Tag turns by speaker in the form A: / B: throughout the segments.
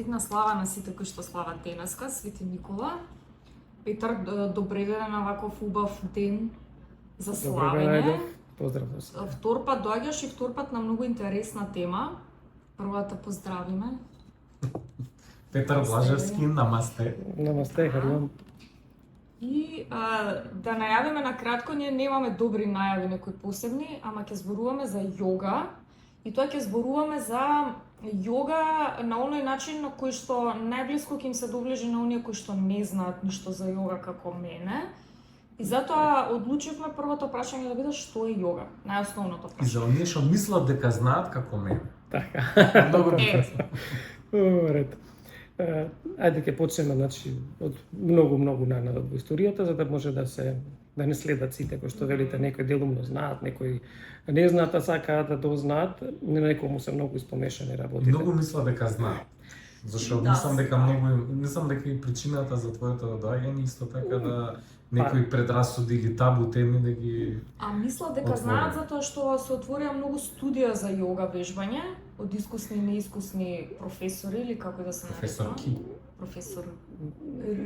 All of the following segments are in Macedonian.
A: честитна слава на сите кои што слават денеска, Свети Никола. Петар, добре ден на ваков убав ден за славење.
B: Поздрав за се.
A: Втор пат доаѓаш и втор пат на многу интересна тема. Прво да те поздравиме.
C: Петар Блажевски, намасте.
B: Намасте, Харлам.
A: И да најавиме на кратко, ние немаме добри најави некои посебни, ама ќе зборуваме за јога. И тоа ќе зборуваме за јога на оној начин на кој што најблиско ќе им се доближи на оние кои што не знаат ништо за јога како мене. И затоа одлучивме првото прашање да биде што е јога, најосновното
C: И за
A: прашање.
C: оние што мислат дека знаат како мене.
B: Така.
C: Многу
A: Е,
B: Ред. Ајде ќе почнеме, значи, од многу нанадолу во историјата, за да може да не следат сите кои што велите, некои делумно знаат, некои не знаат, а сакаат да дознаат, некому се многу испомешани работите.
C: Многу мислат дека знаат. Зашто
A: Да,
C: мислам дека
A: знаат.
C: мислам дека и причината за твоето доаѓање исто така да некои предрасуди или табу теми да ги
A: А мислат дека
C: Отворено.
A: знаат затоа што се отворија многу студија за јога вежбање од искусни и неискусни професори или како да се нарече.
C: професорки.
A: Професор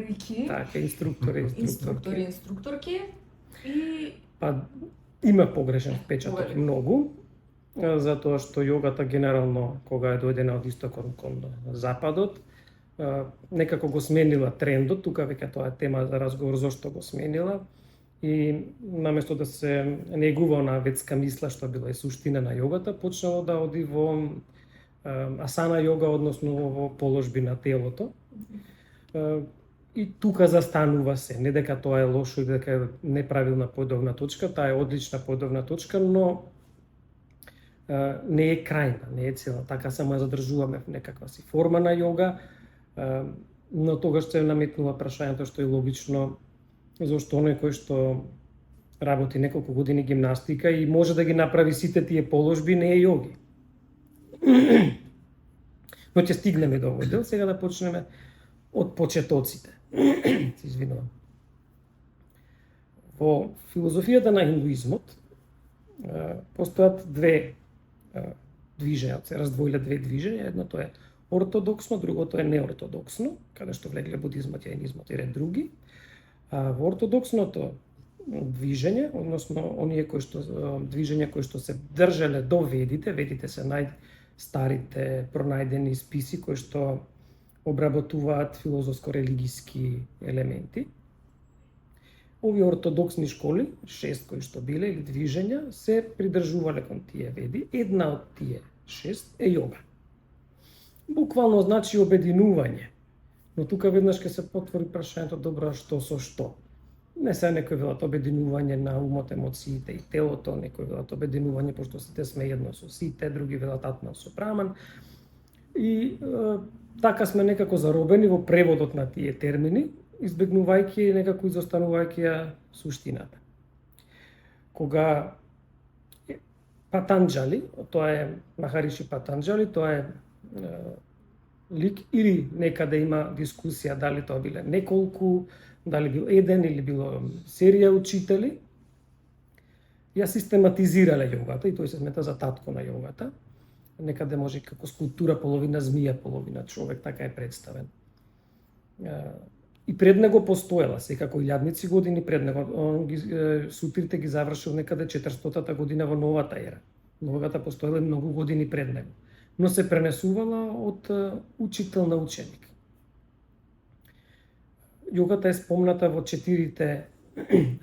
A: Рики,
B: Така, инструктори.
A: инструкторки и
B: Па има погрешен впечаток
A: Поверен.
B: многу, затоа што јогата генерално кога е дојдена од истокот кон западот, некако го сменила трендот, тука веќе тоа е тема за разговор зошто го сменила и наместо да се негува онаа ветска мисла што била и суштина на јогата, почнало да оди во асана јога, односно во положби на телото. И тука застанува се, не дека тоа е лошо и дека е неправилна појдовна точка, таа е одлична појдовна точка, но не е крајна, не е цела, така само ја задржуваме в некаква си форма на јога, но тогаш се наметнува прашањето што е логично, зашто оној кој што работи неколку години гимнастика и може да ги направи сите тие положби, не е јоги. Но ќе стигнеме до овој дел, сега да почнеме од почетоците. Се извинувам. Во филозофијата на индуизмот постојат две движења, се раздвоиле две движења, едното е ортодоксно, другото е неортодоксно, каде што влегле будизмот, јаинизмот и ред други. Во ортодоксното движење, односно оние кои што движења кои што се држале до ведите, ведите се најстарите пронајдени списи кои што обработуваат филозофско-религиски елементи. Овие ортодоксни школи, 6 кои што биле или движења, се придржувале кон тие веди. Една од тие 6 е јога. Буквално значи обединување. Но тука веднаш ќе се потвори прашањето добро што со што. Не се некои велат обединување на умот, емоциите и телото, некои велат обединување пошто сите сме едно со сите, други велат атман со праман. И така сме некако заробени во преводот на тие термини, избегнувајќи и некако изостанувајќи ја суштината. Кога Патанџали, тоа е Махариши Патанџали, тоа е лик или некаде има дискусија дали тоа биле неколку, дали бил еден или било серија учители, ја систематизирале јогата и тој се смета за татко на јогата. Некаде може како скулптура, половина змија, половина човек, така е представен. И пред него постоела, секако илјадници години пред него, сутрите ги завршил некаде 400-та година во новата ера. Новата постоела многу години пред него, но се пренесувала од учител на ученик. Јогата е спомната во 4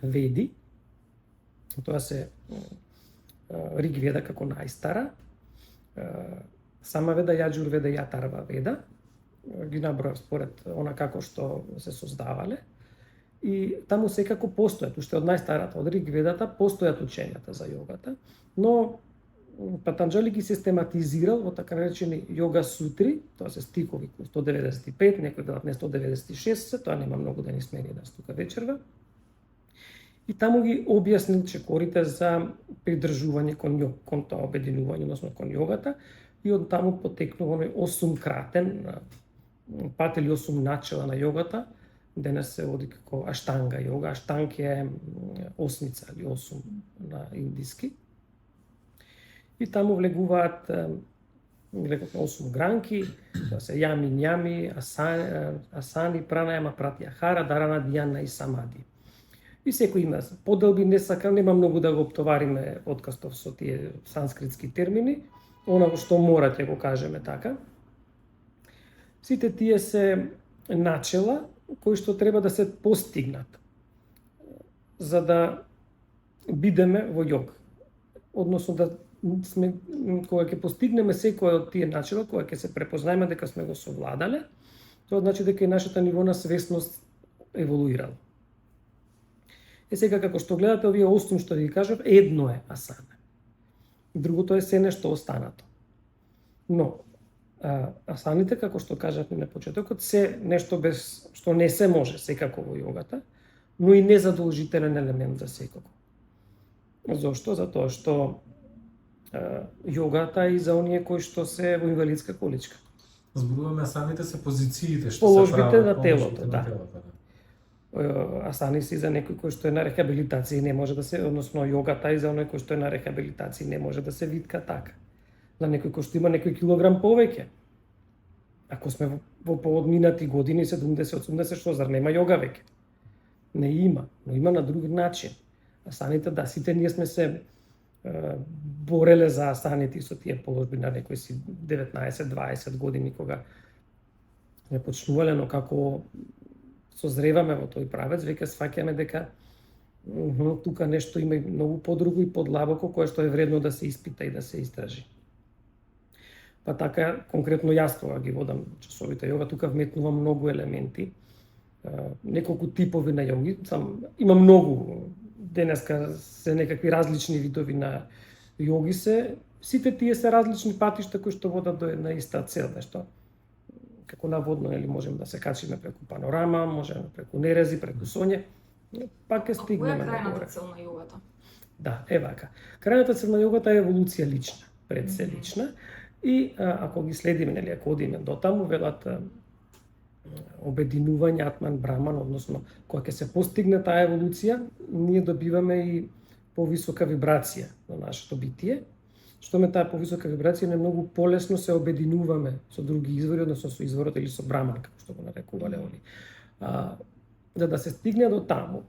B: веди, тоа се Риг Веда како најстара, Сама Веда, Јаџур Веда и Атарва Веда, ги набројав според она како што се создавале. И таму секако постојат, уште од најстарата, од Риг Ведата, постојат учењата за јогата, но Патанџали ги систематизирал во така наречени јога сутри, тоа се стихови 195, некои велат не 196, тоа нема многу да ни смени нас тука вечерва. И таму ги објаснил чекорите за придржување кон тоа обединување, односно кон јогата, и од таму потекнува оној 8-кратен пат или 8 начела на јогата, денес се води како аштанга јога. Аштанг е осмица или 8 на индиски. И таму влегуваат реков на 8 гранки, тоа се јами, њами, асани, пранаяма, пратјахара, дарана, дијана и самади. И секој има поделби, не сакам, нема многу да го оптовариме подкастов со тие санскритски термини, онаго што мора ќе го кажеме така. Сите тие се начела кои што треба да се постигнат за да бидеме во јог. Односно да сме, кога ќе постигнеме секој од тие начела, кога ќе се препознаеме дека сме го совладале, тоа значи дека и нашата ниво на свесност еволуирала. Сега како што гледате овие 8 што ви кажав, едно е асана. Другото е се нешто останато. Но асаните, како што кажавме на почетокот, се нешто без што не се може секако во јогата, но и незадолжителен елемент за секако. Зошто? Затоа што јогата и за оние кои што се во инвалидска количка.
C: Зборуваме асаните се позициите што
B: Положбите
C: се прават,
B: на телото, да.
C: да.
B: Асани си за некој кој што е на рехабилитација не може да се, односно јогата и за оној кој што е на рехабилитација не може да се витка така. За некој кој што има некој килограм повеќе. Ако сме во поодминати години 70-80, што зар нема јога веќе? Не има, но има на друг начин. Асаните, да, сите ние сме се бореле за асаните со тие положби на некои си 19-20 години кога не почнувале, но како созреваме во тој правец, веќе сваќаме дека тука нешто има и многу подруго и подлабоко кое што е вредно да се испита и да се истражи. Па така, конкретно јас кога ги водам часовите јога, тука вметнувам многу елементи, неколку типови на јоги, има многу, денеска се некакви различни видови на јоги се, сите тие се различни патишта кои што водат до една иста цел, нешто како наводно, или можеме да се качиме преку панорама, можеме преку нерези, преку соње, пак ќе стигнеме
A: на
B: нагоре.
A: Која е крајната цел на јогата?
B: Да, е вака. Крајната цел на јогата е еволуција лична, пред се лична, и ако ги следиме, нели, ако одиме до таму, велат обединување атман браман, односно кога ќе се постигне таа еволуција, ние добиваме и повисока вибрација на нашето битие. Што ме таа повисока вибрација не многу полесно се обединуваме со други извори, односно со изворот или со браман, како што го нарекувале они. За да се стигне до таму,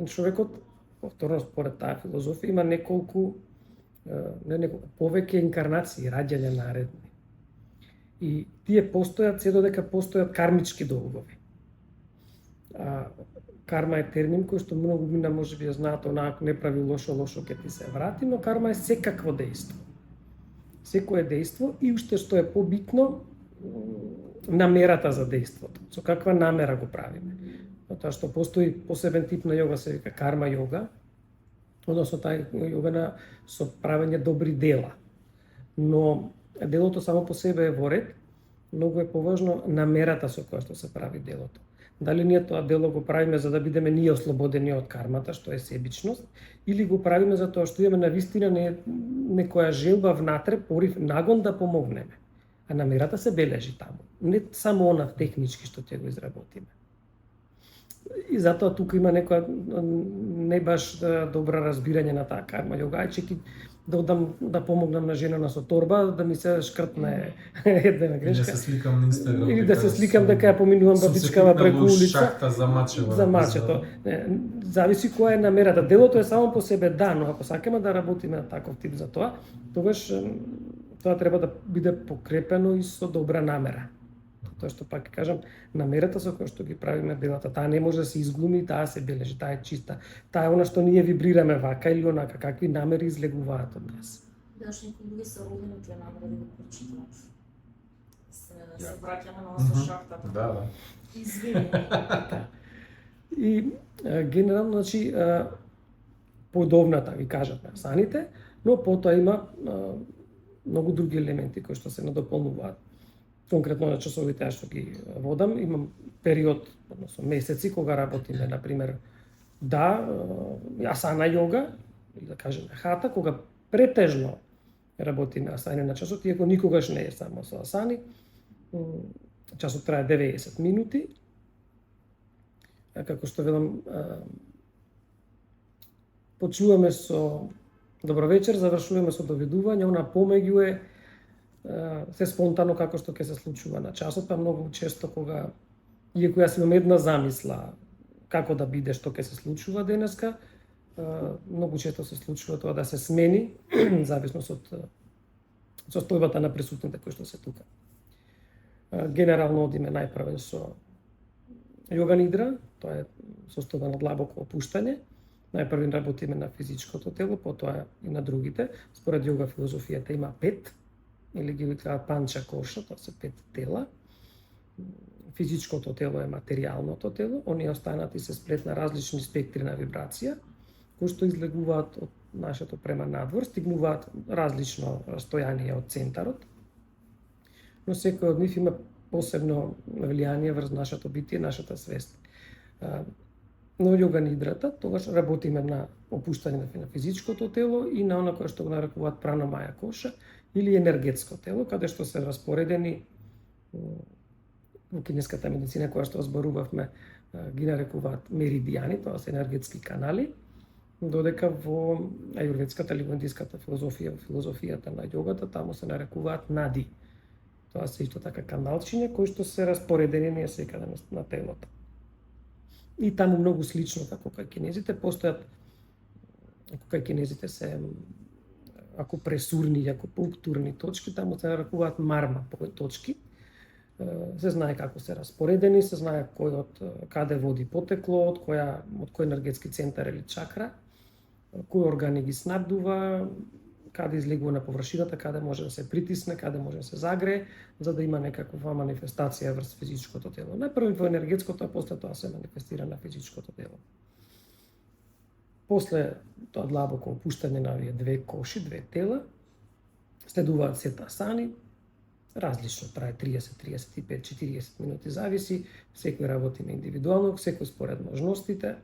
B: човекот, повторно според таа филозофија, има неколку повеќе инкарнации, раѓања наредни. И тие постојат се додека постојат кармички долгови. Карма е термин кој што многу мина може би ја знаат, онака не прави лошо ќе ти се врати, но карма е секакво дејство. Секое дејство и уште што е побитно, намерата за дејството. Со каква намера го правиме. Тоа што постои посебен тип на јога се вика карма јога, односно таа јога со правење добри дела. Но делото само по себе е во ред, многу е поважно намерата со која што се прави делото. Дали ние тоа дело го правиме за да бидеме ние ослободени од кармата, што е себичност, или го правиме за тоа што имаме навистина некоја желба внатре, порив, нагон да помогнеме. А намерата се бележи таму. Не само она технички што ќе го изработиме. И затоа тука има некоја не баш добра разбирање на таа карма јога. Чеки да помогнам на жена со торба, да ми се шкртне една грешка.
C: Или да се сликам на Инстаграм.
B: Или да се сликам дека ја поминувам бабичкава преку улица.
C: Шахта за мачева.
B: За мачето. Зависи која е намерата. Делото е само по себе да, но ако сакаме да работиме на таков тип за тоа, тогаш тоа треба да биде покрепено и со добра намера. Тоа што пак кажам, намерата со која што ги правиме делата, таа не може да се изглуми, таа се бележи, таа е чиста. Таа е она што ние вибрираме вака или онака, какви намери излегуваат од нас.
D: Даш некои други се родени тие намери да го прочиташ.
A: Се враќаме на со шахтата.
C: Да.
D: Извини.
B: И генерално, значи, подобната ви кажат на асаните, но потоа има многу други елементи кои што се надополнуваат. Конкретно на часовите што ги водам, имам период, односно месеци кога работиме, на пример, асана јога, или да кажеме хата, кога претежно работиме асани на часот, иако никогаш не е само со асани. Часот трае 90 минути. Како што велам, почнуваме со добро вечер, завршуваме со доведување, она помеѓу е се спонтано како што ќе се случува на часот, па многу често кога иако јас имам една замисла како да биде што ќе се случува денеска, многу често се случува тоа да се смени зависност од состојбата на присутните кои што се тука. Генерално одиме најпрвен со јога нидра, тоа е состојба на длабоко опуштање. Најпрвен работиме на физичкото тело, потоа и на другите. Според јога филозофијата има 5, или ги викаат панча коша, тоа се 5 тела. Физичкото тело е материјалното тело, оние останати се сплет на различни спектри на вибрација, кои што излегуваат од нашето према надвор, стигнуваат различно растојание од центарот, но секој од нив има посебно влијание врз нашето битие, нашата свест. Но јога нидрата, тогаш работиме на опуштање на физичкото тело и на она кое што го нарекуваат пранамаја коша или енергетско тело, каде што се распоредени во кинеската медицина која што зборувавме ги нарекуваат меридијани, тоа се енергетски канали, додека во ајурведската или во индиската филозофија, филозофијата на јогата, таму се нарекуваат нади. Тоа се исто така каналчиња кои што се распоредени ние секаде на телото. И таму многу слично како кај кинезите постојат, ако кај кинезите се акупресурни, акупунктурни точки, таму се нарекуваат марма точки. Се знае како се распоредени, се знае кој од каде води потекло, од кој енергетски центар или чакра, кои органи ги снабдува, каде излегува на површината, каде може да се притисне, каде може да се загрее, за да има некаква манифестација врз физичкото тело. Најпрво во енергетското, а после тоа се манифестира на физичкото тело. После тоа длабоко опуштање на овие две коши, две тела, следуваат сета асани, различно трае 30, 35, 40 минути, зависи, секој работи на индивидуално, секој според можностите.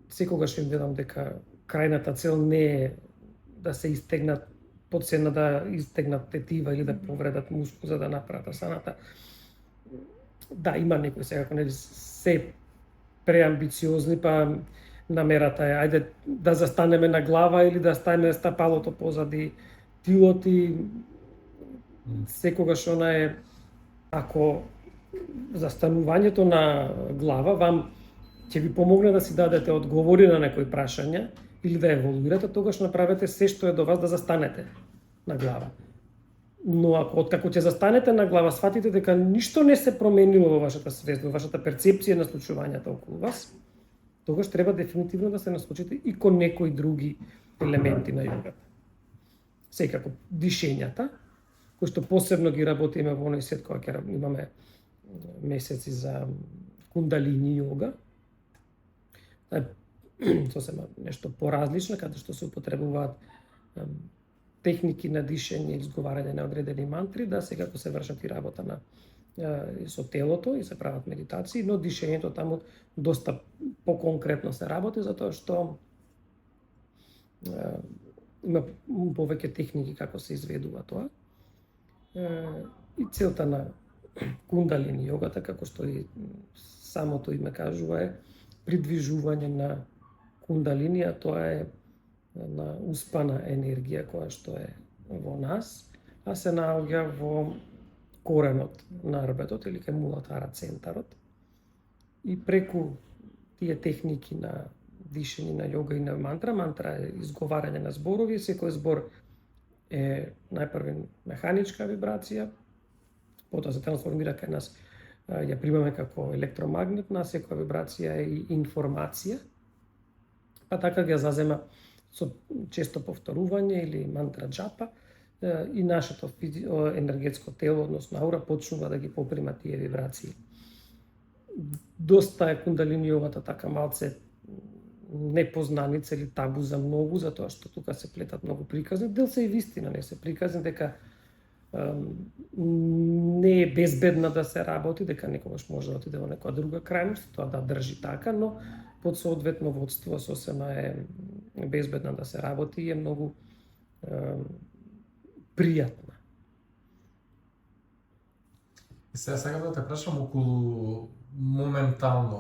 B: Секогаш им велам дека крајната цел не е да се истегнат по цена да истегнат тетива или да повредат мускул за да направат асаната. Да, има некои секако нели се преамбициозни, па намерата е ајде да застанеме на глава или да стане стапалото позади тилот и секогаш она е, ако застанувањето на глава вам ќе ви помогне да си дадете одговори на некои прашања или да еволуирате, тогаш направете се што е до вас да застанете на глава. Но ако откако ќе застанете на глава, сватите дека ништо не се променило во вашата свест, во вашата перцепција на случувањата околу вас, тогаш треба дефинитивно да се насочите и кон некои други елементи на јогата. Секако дишењата, кои што посебно ги работиме во оној сет кога ќе имаме месеци за кундалини јога. Сосема нешто поразлично, каде што се употребуваат техники на дишење и изговарање на одредени мантри, да секако се вршат и работа на со телото и се прават медитации, но дишењето таму доста поконкретно се работи, затоа што има повеќе техники како се изведува тоа. И целта на кундалини јогата, како што и самото име кажува, е придвижување на кундалинија, тоа е на успана енергија која што е во нас, а се наоѓа во коренот на рбетот или кај мулатара центарот. И преку тие техники на дишење на јога и на мантра, мантра е изговарање на зборови, секој збор е најпрво механичка вибрација, потоа се трансформира кај нас, ја примаме како електромагнетна, секоја вибрација е и информација, па така ја зазема со често повторување или мантра джапа и нашето енергетско тело, односно аура, почнува да ги поприма тие вибрации. Доста е кундалинијовата така малце непознаница или табу за многу, затоа што тука се плетат многу приказни, дел се и вистина, не се приказни, дека не е безбедна да се работи, дека некогаш може да отиде во некоја друга крајност, тоа да држи така, но под соодветно водство сосема е безбедна да се работи и е многу пријатна.
C: И сега сакам да те прашам околу моментално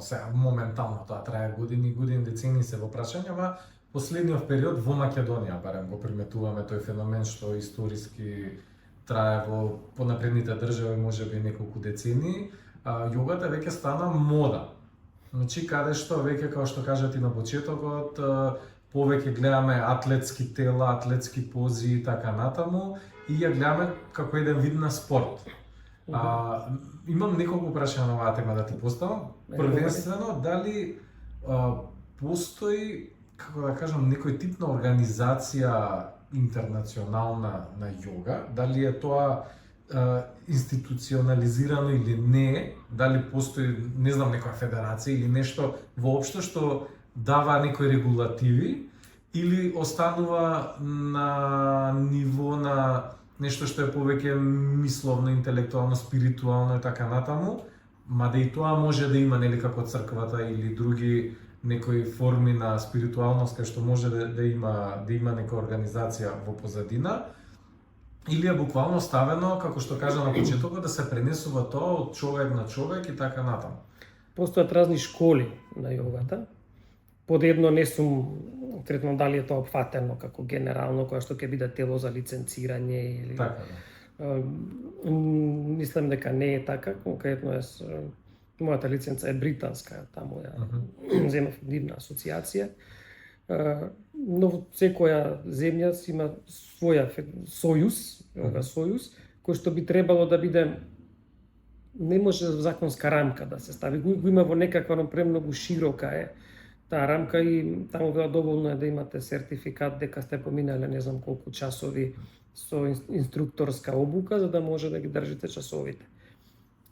C: тоа трае години, децени се во прашање, ама последниот период во Македонија барем го приметуваме тој феномен што историски трае во понапредните држави можеби неколку децении, јогата веќе стана мода. Значи каде што веќе како што кажат и на почетокот, повеќе гледаме атлетски тела, атлетски пози и така натаму и ја гледаме како еден вид на спорт. Имам неколку прашања на оваа тема да ти поставам. Првенствено, дали постои, како да кажам, некој тип на организација интернационална на јога, дали е тоа институционализирано или не, дали постои, не знам, некоја федерација или нешто воопшто што дава некои регулативи, или останува на ниво на нешто што е повеќе мисловно, интелектуално, спиритуално и така натаму, мада и тоа може да има, нели, како црквата или други некои форми на спиритуалност кај што може да има некоја организација во позадина, или е буквално ставено, како што кажа на почетокот, да се пренесува тоа од човек на човек и така натаму.
B: Постојат разни школи на јогата. Под едно не сум третно дали е тоа опфатено како генерално, која што ќе биде тело за лиценцирање или
C: Така, да.
B: Мислам дека не е така, конкретно е мојата лиценца е британска, таму ја земав нивна асоциација. Но секоја земја си има своја сојуз, сојуз, кој што би требало да биде, не може законска рамка да се стави, го има во некаква, но премногу широка е таа рамка и таму била доволно е да имате сертификат дека сте поминале не знам колку часови со инструкторска обука за да може да ги држите часовите.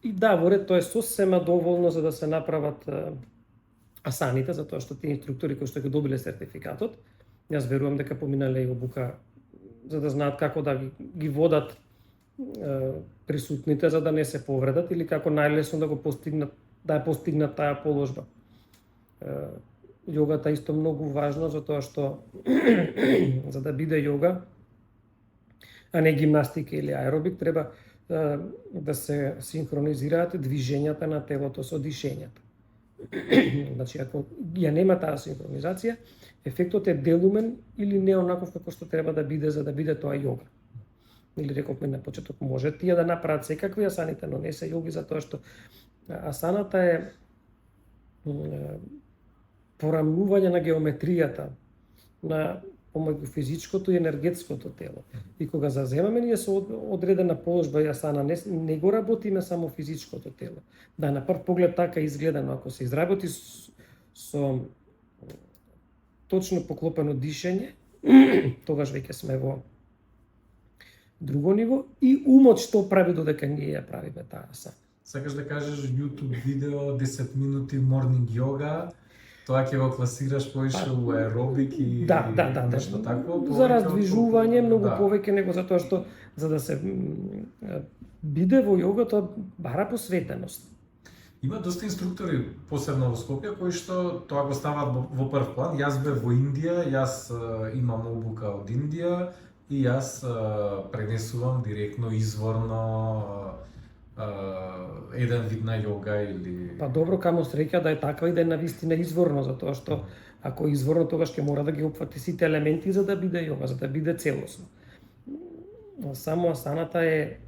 B: И да, во ред тоа е сосема доволно за да се направат асаните, затоа што тие инструктори кои што ги добиле сертификатот, јас верувам дека поминале и обука за да знаат како да ги водат присутните за да не се повредат или како најлесно да го постигнат, да ја постигнат таа положба. Јогата е исто многу важно затоа што за да биде јога, а не гимнастика или аеробик, треба да се синхронизираат движењата на телото со дишењата. Значи, ако ја нема таа синхронизација, ефектот е делумен или не онаков како што треба да биде за да биде тоа јога. Или рековме на почеток, може тие да направат секакви асаните, но не се јоги затоа што асаната е порамнување на геометријата на помеѓу физичкото и енергетското тело. И кога заземаме ние со одредена положба и асана, не го работиме само физичкото тело. Да, на прв поглед така изгледа, но ако се изработи со точно поклопено дишење, тогаш веќе сме во друго ниво и умот што прави додека ние ја правиме таа асана.
C: Сакаш да кажеш YouTube видео 10 минути morning йога, тоа ќе го класираш поише у аеробик и нешто такво?
B: За раздвижување многу повеќе него затоа што за да се биде во јога тоа бара посветеност.
C: Има доста инструктори, посебно во Скопје, кои што тоа го стават во прв план. Јас бев во Индија, јас имам обука од Индија и јас пренесувам директно, изворно еден вид на јога или...
B: Па добро, камо среќа да е така и да е навистина изворно, затоа што ако е изворно, тогаш ќе мора да ги опфати сите елементи за да биде јога, за да биде целосно. Само асаната е,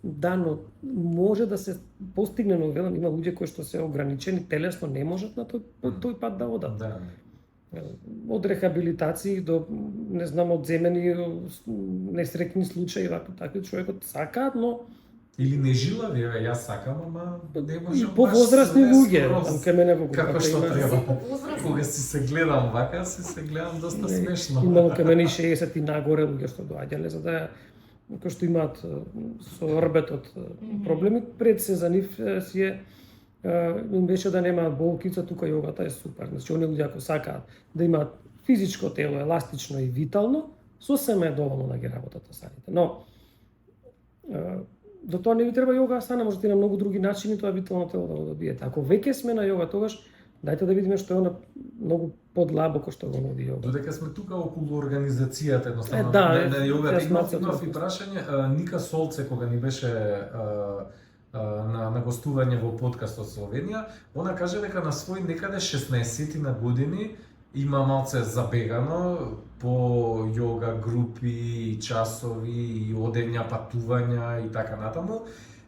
B: да, но може да се постигне, но велам, има луѓе кои што се ограничени телесно, не можат на тој пат да одат.
C: Да.
B: Од рехабилитации до, не знам, од земени несреќни случаи, такви човекот сакаат, но
C: или не жилави, јас сакам, ама не можам.
B: И повозрастни луѓе, там кај мене во
C: како што треба.
D: Повозрастни.
C: Кога си се гледам вака, се гледам доста смешно.
B: Имало кај мене 60 и нагоре луѓе што доаѓале за да кои што имаат со орбетот проблеми, пред се за нив си е им беше да немаат болкица, тука јогата е супер. Значи, оние луѓе ако сакаат да имаат физичко тело, еластично и витално, сосема е доволно да ги работат асаните. Но до тоа не ви треба јога асана, можете на многу други начини тоа витално тело да го добиете. Ако веќе сме на јога, тогаш дајте да видиме што е она многу подлабоко што го нуди јога.
C: Додека сме тука околу организацијата едноставно
B: на
C: јогата, имав и прашање, Ника Солце кога ни беше на гостување во подкастот Словенија, она каже дека на свој некаде 16 на години има малце забегано по йога групи, часови, и одења, патувања и така натаму.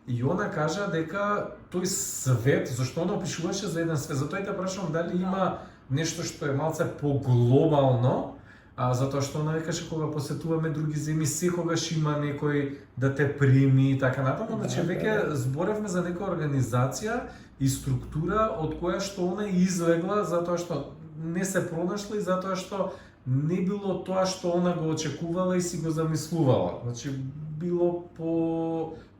C: И она кажа дека тој свет, зашто она опишуваше за еден свет, затоа те прашувам дали има нешто што е малце поглобално, затоа што она викаше кога посетуваме други земји, секогаш има некој да те прими и така натаму, значи веќе зборевме за некоја организација и структура од која што она излегла затоа што не се пронашла и затоа што не било тоа што она го очекувала и си го замислувала. Значи било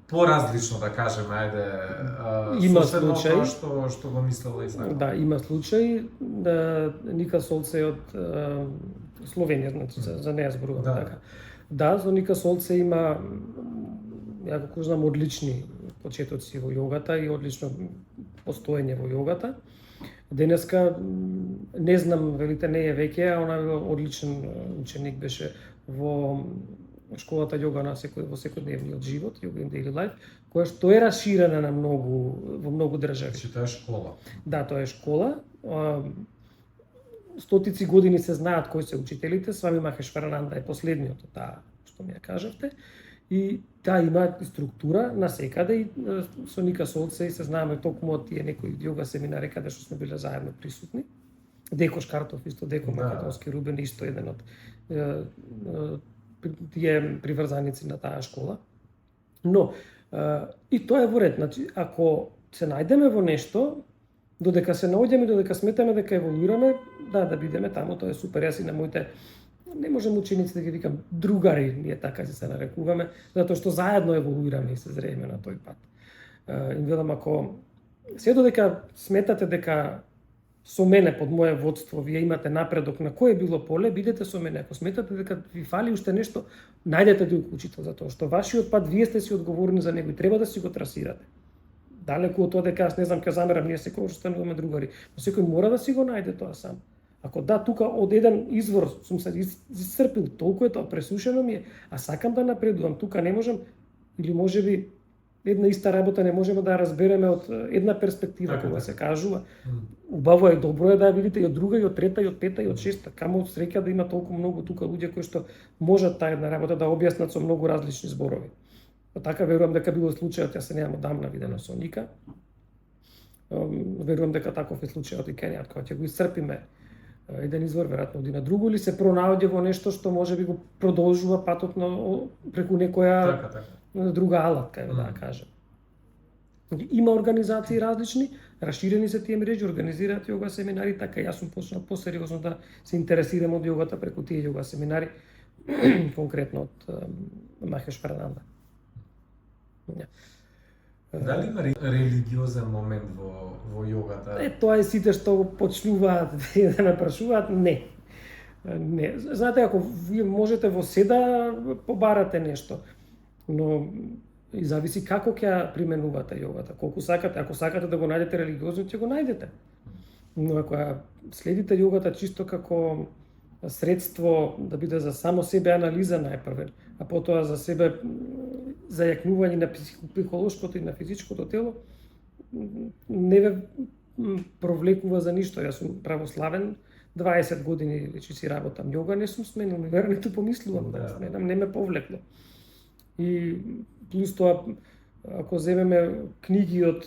C: поразлично, да кажеме, ајде,
B: Има
C: соседно
B: случаи.
C: тоа што го мислела и сакала.
B: Да, има случаи да Ника Солце од Словенија, значи за неја зборувам
C: Да.
B: така. Да, за Ника Солце има, ја го знам, одлични почетоци во јогата и одлично постоење во јогата. Денеска не знам, велите не е веќе, а она бил одличен ученик беше во школата јога на во секојдневниот живот, Yoga in Daily Life, која што е расширена на во многу држави.
C: Значи тоа е школа.
B: Да, тоа е школа. Стотици години се знаат кои се учителите, Свами Махешварананда е последниот од таа што ми ја кажавте. И таа има структура на секаде и со Ника Солце и се знаеме токму од тие некои јога семинари каде што сме биле заедно присутни. Деко Шкартов исто, Деко Македонски Рубен исто еден од тие приврзаници на таа школа. Но и тоа е во ред, значи ако се најдеме во нешто, додека се наоѓаме, додека сметаме дека еволуираме, да бидеме таму, тоа е супер. Јас и на моите, не можам ученици да ги викам другари, ние така се нарекуваме, затоа што заедно еволуираме и се зрееме на тој пат. Им велам, ако се додека сметате дека со мене под моје водство вие имате напредок на кое било поле, бидете со мене. Ако сметате дека ви фали уште нешто, најдете друг учител, затоа што вашиот пат вие сте си одговорни за него и треба да си го трасирате. Далеку од тоа дека јас не знам ќе замерам, ние секогаш стануваме другари, но секој мора да си го најде тоа сам. Ако да, тука од еден извор сум се исцрпил, толку е тоа, пресушено ми е, а сакам да напредувам, тука не можам, или можеби една иста работа не можеме да ја разбереме од една перспектива,
C: така,
B: кога
C: така.
B: се кажува. Убаво е, добро е да ја видите и од друга, и од трета, и од пета, и од шеста. Камо од среќа да има толку многу тука луѓе кои што можат таа една работа да објаснат со многу различни зборови. Па така верувам дека било случајот, јас се немам одамна видено со Ника. Верувам дека таков е случајот и кењат, кога ќе го исцрпиме еден извор, веројатно оди на друго, или се пронаоѓа во нешто што може би го продолжува патот преку некоја
C: Така.
B: друга алатка, да кажем. Има организации различни, расширени се тие мрежи, организираат јога семинари, така јас сум почнал посериозно да се интересирам од јогата преку тие јога семинари, конкретно од Махешварананда.
C: Дали има религиозен момент во јогата?
B: Тоа е сите што почнуваат да ме прашуваат, не. Не. Знаете, ако вие можете во се да побарате нешто, но и зависи како ќе ја применувате јогата, колку сакате. Ако сакате да го најдете религиозно, ќе го најдете. Но ако ја следите јогата чисто како средство да биде за само себе анализа најпрвен, а потоа за себе зајакнување на психолошкото и на физичкото тело, не ве провлекува за ништо. Јас сум православен, 20 години вече си работам јога, не сум сменил, верно ниту помислувам да сменам, не ме повлекло. И плюс тоа, ако земеме книги од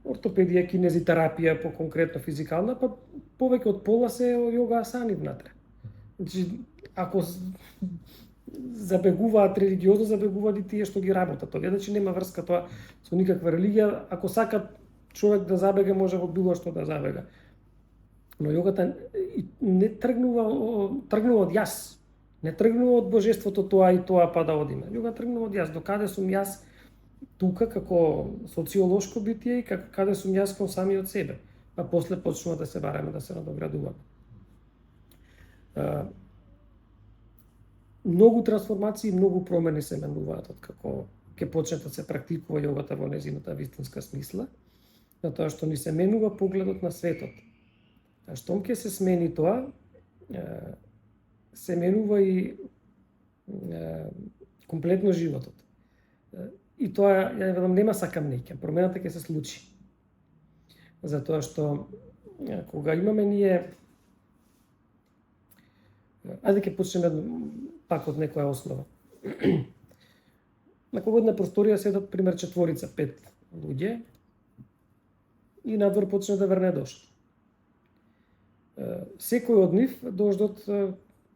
B: ортопедија, кинезитерапија, по конкретно физикална, па повеќе од пола се јога асани внатре. Значи, ако забегуваат религиозно, забегуваат и тие што ги работат. Тоа значи нема врска тоа со никаква религија. Ако сака човек да забега, може во било што да забега. Но јогата не тргнува од јас. Не тргнува од божеството тоа и тоа па да одиме. Јога тргнува од јас. Докаде сум јас тука како социолошко битие и каде сум јас кон самиот себе. Па после почнува да се бараме, да се надоградуваме. Многу трансформации, многу промени се менуваат од како ќе почне да се практикува јогата во незината вистинска смисла, затоа што ни се менува погледот на светот. А штом ќе се смени тоа, се менува и комплетно животот. И тоа, ја велам, нема сакам неќам, промената ќе се случи. затоа што кога имаме ние ајде ќе почнеме пак од некоја основа. На кога една просторија седат пример 4-5 луѓе и надвор почне да врне дожд. Секој од нив дождот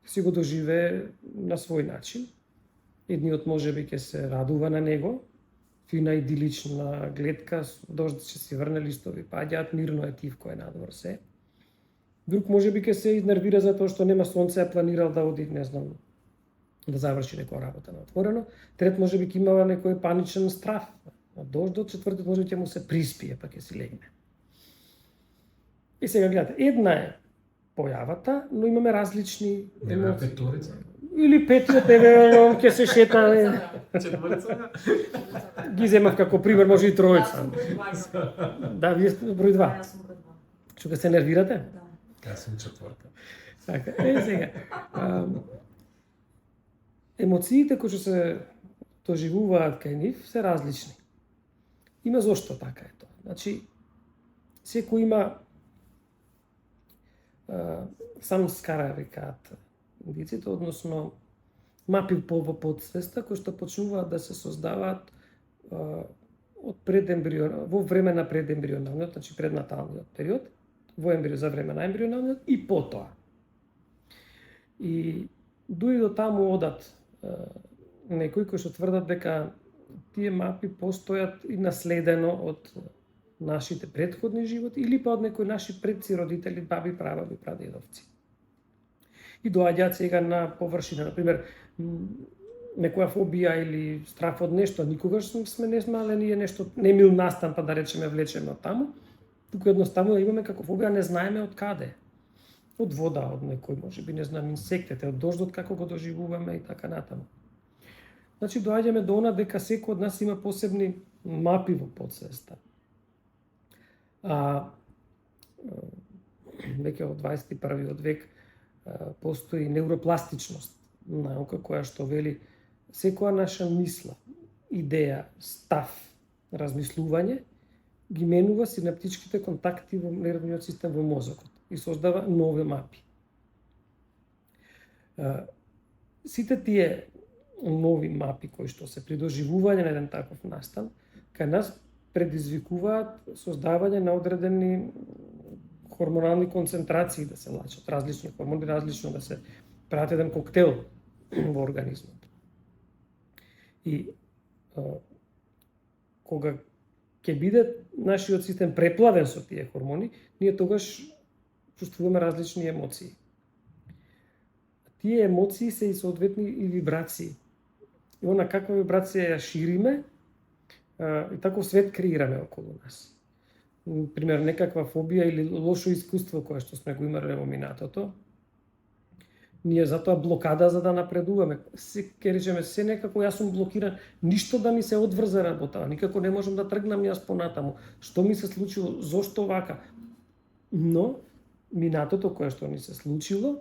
B: си го доживее на свој начин. Едниот можеби ќе се радува на него, фина идилична гледка, дожд ќе си врне, листови паѓаат, мирно е тивко е надвор се. Друг можеби ќе се изнервира затоа што нема сонце, а планирал да оди, не знам, да заврши некоја работа на отворено. Трет можеби ќе имава некој паничен страв на дождот, четвртиот може ќе му се приспие, па ќе си легне. И сега гледате, една е појавата, но имаме различни
C: Нема петорица?
B: или петиот, евентуално ќе се шета.
C: Четворица?
B: Ги земав како пример, може и тројца. Да, вие сте број 2.
D: Јас сум број 2.
B: Што ке се нервирате?
D: Да.
C: Јас сум четворка.
B: Така, сега. Емоциите кои што се доживуваат кај нив се различни. Има зошто така е тоа. Значи, секој има самскара викаат индиците, односно мапи во подсвеста кои што почнуваат да се создаваат од во време на предембрионалниот, значи преднаталниот период, во ембрио за време на ембрионалниот и потоа. И дури до таму одат некои кои што тврдат дека тие мапи постојат и наследено од нашите претходни животи или па од некои наши предци, родители, баби, прабаби, прадедовци. И доаѓаат сега на површина, например, некоја фобија или страф од нешто, никогаш сме не смале ние нешто немил настан, па да речеме влечеме од таму, туку едноставно имаме како фобија, не знаеме од каде. Од вода, од некој, можеби, не знам, инсектите, од дождот, како го доживуваме и така натаму. Значи, доаѓаме до она дека секој од нас има посебни мапи во подсвеста. Веќе од 21. век постои невропластичност, наука која што вели секоја наша мисла, идеја, став, размислување ги менува синаптичките контакти во нервниот систем во мозокот и создава нови мапи. Сите тие нови мапи кои што се при доживување на еден таков настан, кај нас предизвикуваат создавање на одредени хормонални концентрации да се лачат, различни хормони, различно да се прават еден коктел во организмот. И кога ќе биде нашиот систем преплавен со тие хормони, ние тогаш чувствуваме различни емоции. Тие емоции се и соодветни и вибрации. И она каква вибрација ја шириме, и таков свет креираме околу нас. Пример, некаква фобија или лошо искуство кое што сме го имале во минатото, ние затоа блокада за да напредуваме. Ке речеме, се некако јас сум блокиран, ништо да ми се одврзе работа, никако не можам да тргнам јас понатаму. Што ми се случило, зошто вака? Но, минатото кое што ни се случило,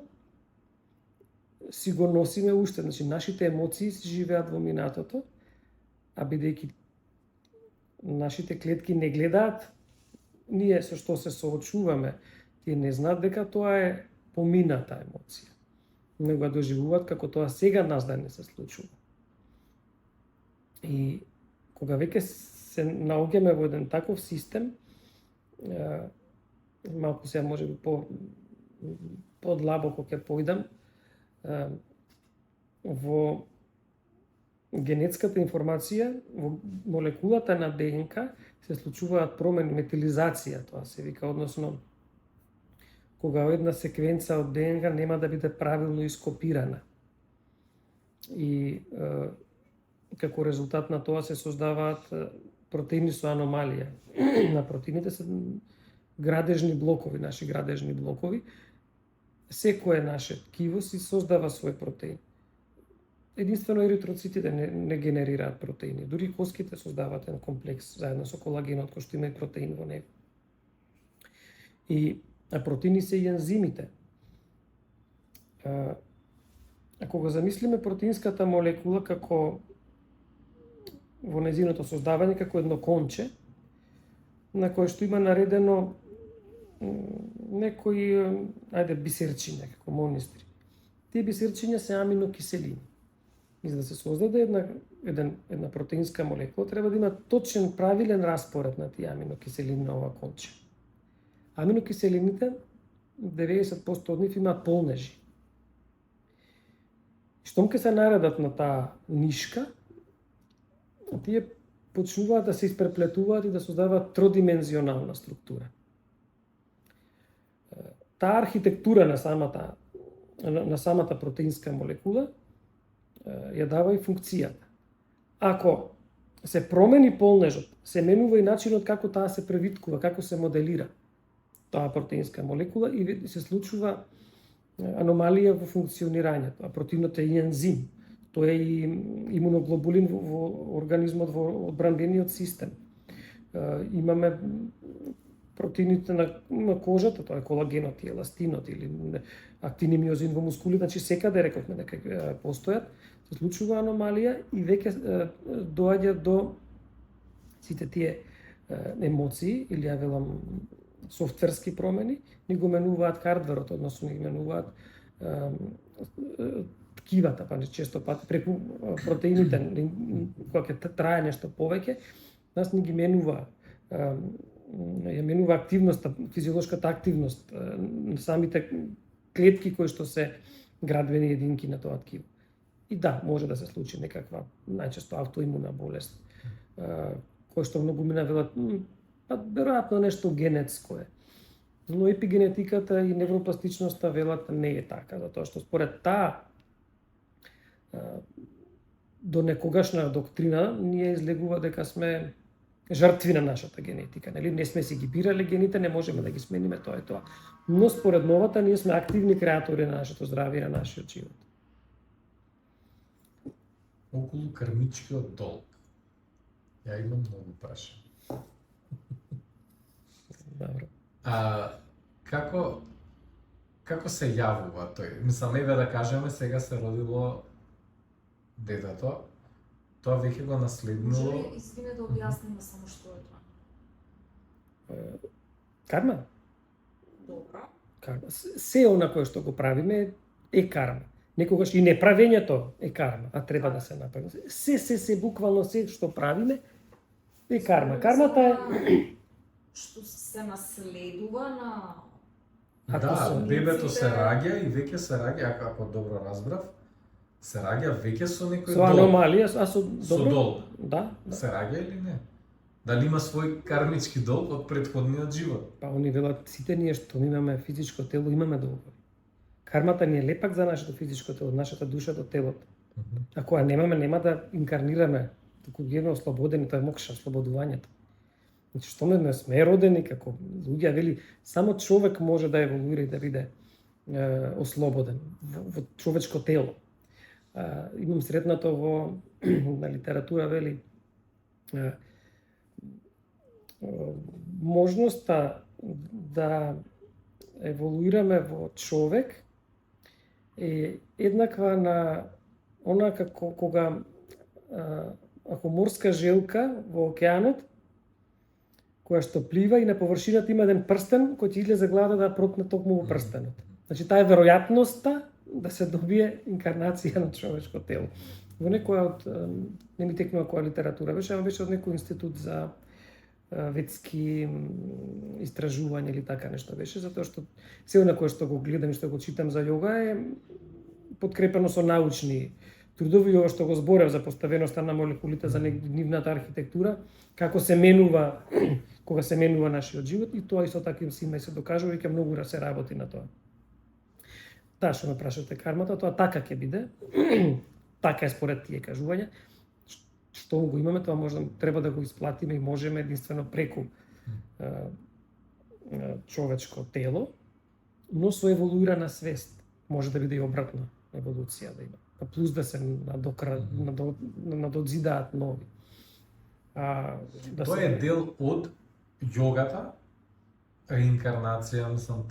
B: си го носиме уште. Значи, нашите емоции се живеат во минатото, а бидејќи нашите клетки не гледаат, ние со што се соочуваме, тие не знаат дека тоа е помината емоција. Него ја доживуваат како тоа сега нас да не се случува. И кога веќе се наоѓаме во еден таков систем, малку сега може би подлабоко ќе појдам, во генетската информација, во молекулата на ДНК се случуваат промени, метилизација, тоа се вика, односно кога една секвенца од ДНК нема да биде правилно ископирана. И како резултат на тоа се создаваат протеини со аномалија. На протеините се градежни блокови, наши градежни блокови. Секое наше ткиво си создава свој протеин. Единствено еритроцитите не генерираат протеини. Дури коските создаваат еден комплекс заедно со колагенот кој што има и протеин во него. И протеини се и ензимите. Ако го замислиме протеинската молекула како во незиното создавање како едно конче, на кој што има наредено некои, ајде, бисерчиња, како монистри. Тие бисерчиња се аминокиселини. И за да се создаде една протеинска молекула, треба да има точен, правилен распоред на тие аминокиселини на ова конче. Аминокиселините, 90% од нив имаат полнежи. Штом ке се наредат на таа нишка, тие почнуваат да се испреплетуваат и да создаваат тродимензионална структура. Таа архитектура на самата протеинска молекула ја дава и функцијата. Ако се промени полнежот, се менува и начинот како таа се превиткува, како се моделира таа протеинска молекула и се случува аномалија во функционирањето. А протеинот е и ензим. Тој е и имуноглобулин во организмот, во одбранбениот систем. Имаме протеините на кожата, тоа е колагенот и еластинот или актин и миозин во мускулите, значи секаде рековме дека постојат, се случува аномалија и веќе доаѓа до сите тие емоции или ја велам софтверски промени, ни го менуваат хардверот, односно ни менуваат ткивата, па често пати преку протеините, кога ќе трае нешто повеќе, нас ни ги менува, ја менува активноста, физиолошката активност, самите клетки кои што се градвени единки на тоа ткиво. И да, може да се случи некаква, најчесто автоимуна болест, кој што многумина велат, па веројатно нешто генетско е. Но епигенетиката и невропластичноста велат не е така, затоа што според таа до некогашна доктрина ние излегува дека сме жртви на нашата генетика, нели? Не сме си ги бирале гените, не можеме да ги смениме, тоа е тоа. Но според новата ние сме активни креатори на нашето здравје и на нашиот живот.
C: Околу кармичкиот долг. Ја имам многу прашања.
B: Добро.
C: Како се јавува тој? Мислам, еве да кажеме, сега се родило детето, тоа веќе го наследнило.
D: Може ли, извине, да објасниме само што е тоа?
B: Карма?
D: Добро.
B: Карма. Се она кое што го правиме е карма. Некогаш и неправењето е карма, а треба да се направи. Се буквално се што правиме е карма. Кармата е
D: Што се наследува на...
C: Да, бебето се раѓа и веќе се раѓа, ако добро разбрав, се раѓа веќе со некој
B: со аномалија, а со
C: долг.
B: Да.
C: Се раѓа или не? Дали има свој кармички долг од претходниот живот?
B: Па они велат сите ние што имаме физичко тело, имаме долгови. Кармата ни е лепак за нашето физичко тело, нашата душа до телото. Ако ја немаме, нема да инкарнираме, туку ги имаме ослободени, тоа е мокша ослободувањето. Значи, што не сме родени како луѓе, вели, само човек може да еволуира и да биде ослободен во човечко тело. Имам сретнато во на литература, вели, можноста да еволуираме во човек е еднаква на она како кога ако морска желка во океанот која што плива и на површината има еден прстен кој ќе излезе глада да протне токму во прстенот. Значи таа е веројатноста да се добие инкарнација на човечко тело. Во некоја од не ми текнува која литература беше, ама беше од некој институт за ветски истражување или така нешто беше, затоа што се она кое што го гледам и што го читам за јога е подкрепено со научни трудови, ова што го зборев за поставеноста на молекулите, за нивната архитектура, како се менува кога се менува нашиот живот, и тоа исто така им се докажува и ќе многу се работи на тоа. Таа што ме прашате кармата, тоа така ќе биде, така е според тие кажувања. Што го имаме, тоа може треба да го исплатиме и можеме единствено преку човечко тело, но со еволуирана свест. Може да биде и обратна еволуција да има. А плюс да се надодзидаат нови.
C: Тоа е дел од јогата, реинкарнација, мислам,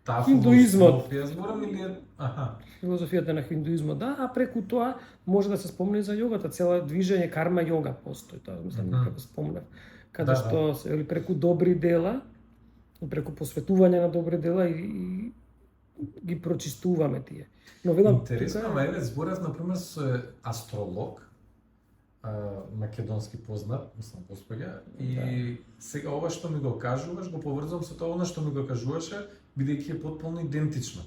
C: таа
B: Хиндуизмот.
C: философија зборам или е... Аха.
B: Филозофијата на хиндуизмот, да, а преку тоа може да се спомне и за јогата, цела движење карма јога постои, тоа мислам како спомнав, каде
C: Да,
B: што се вели преку добри дела, преку посветување на добри дела и ги прочистуваме тие. Но велам
C: Интересно, ама еве зборев на пример со астролог, македонски познат, мислам господја, и сега ова што ми го кажуваш го поврзувам со тоа што ми го кажуваше, бидејќи е потполно идентично.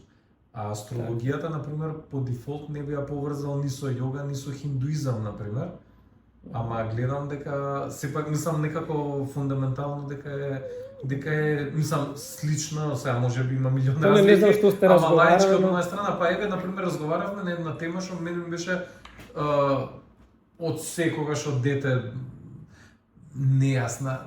C: А астрологијата, на пример, по дефолт не би ја поврзал ни со јога, ни со хиндуизам, на пример. Ама гледам дека сепак мислам некако фундаментално дека е мислам слично, сега можеби има милион
B: Тоа не знам што сте
C: ама лаички од
B: разговарали,
C: моја страна, па еве на пример разговаравме на една тема што мене ми беше од секогаш од дете нејасна.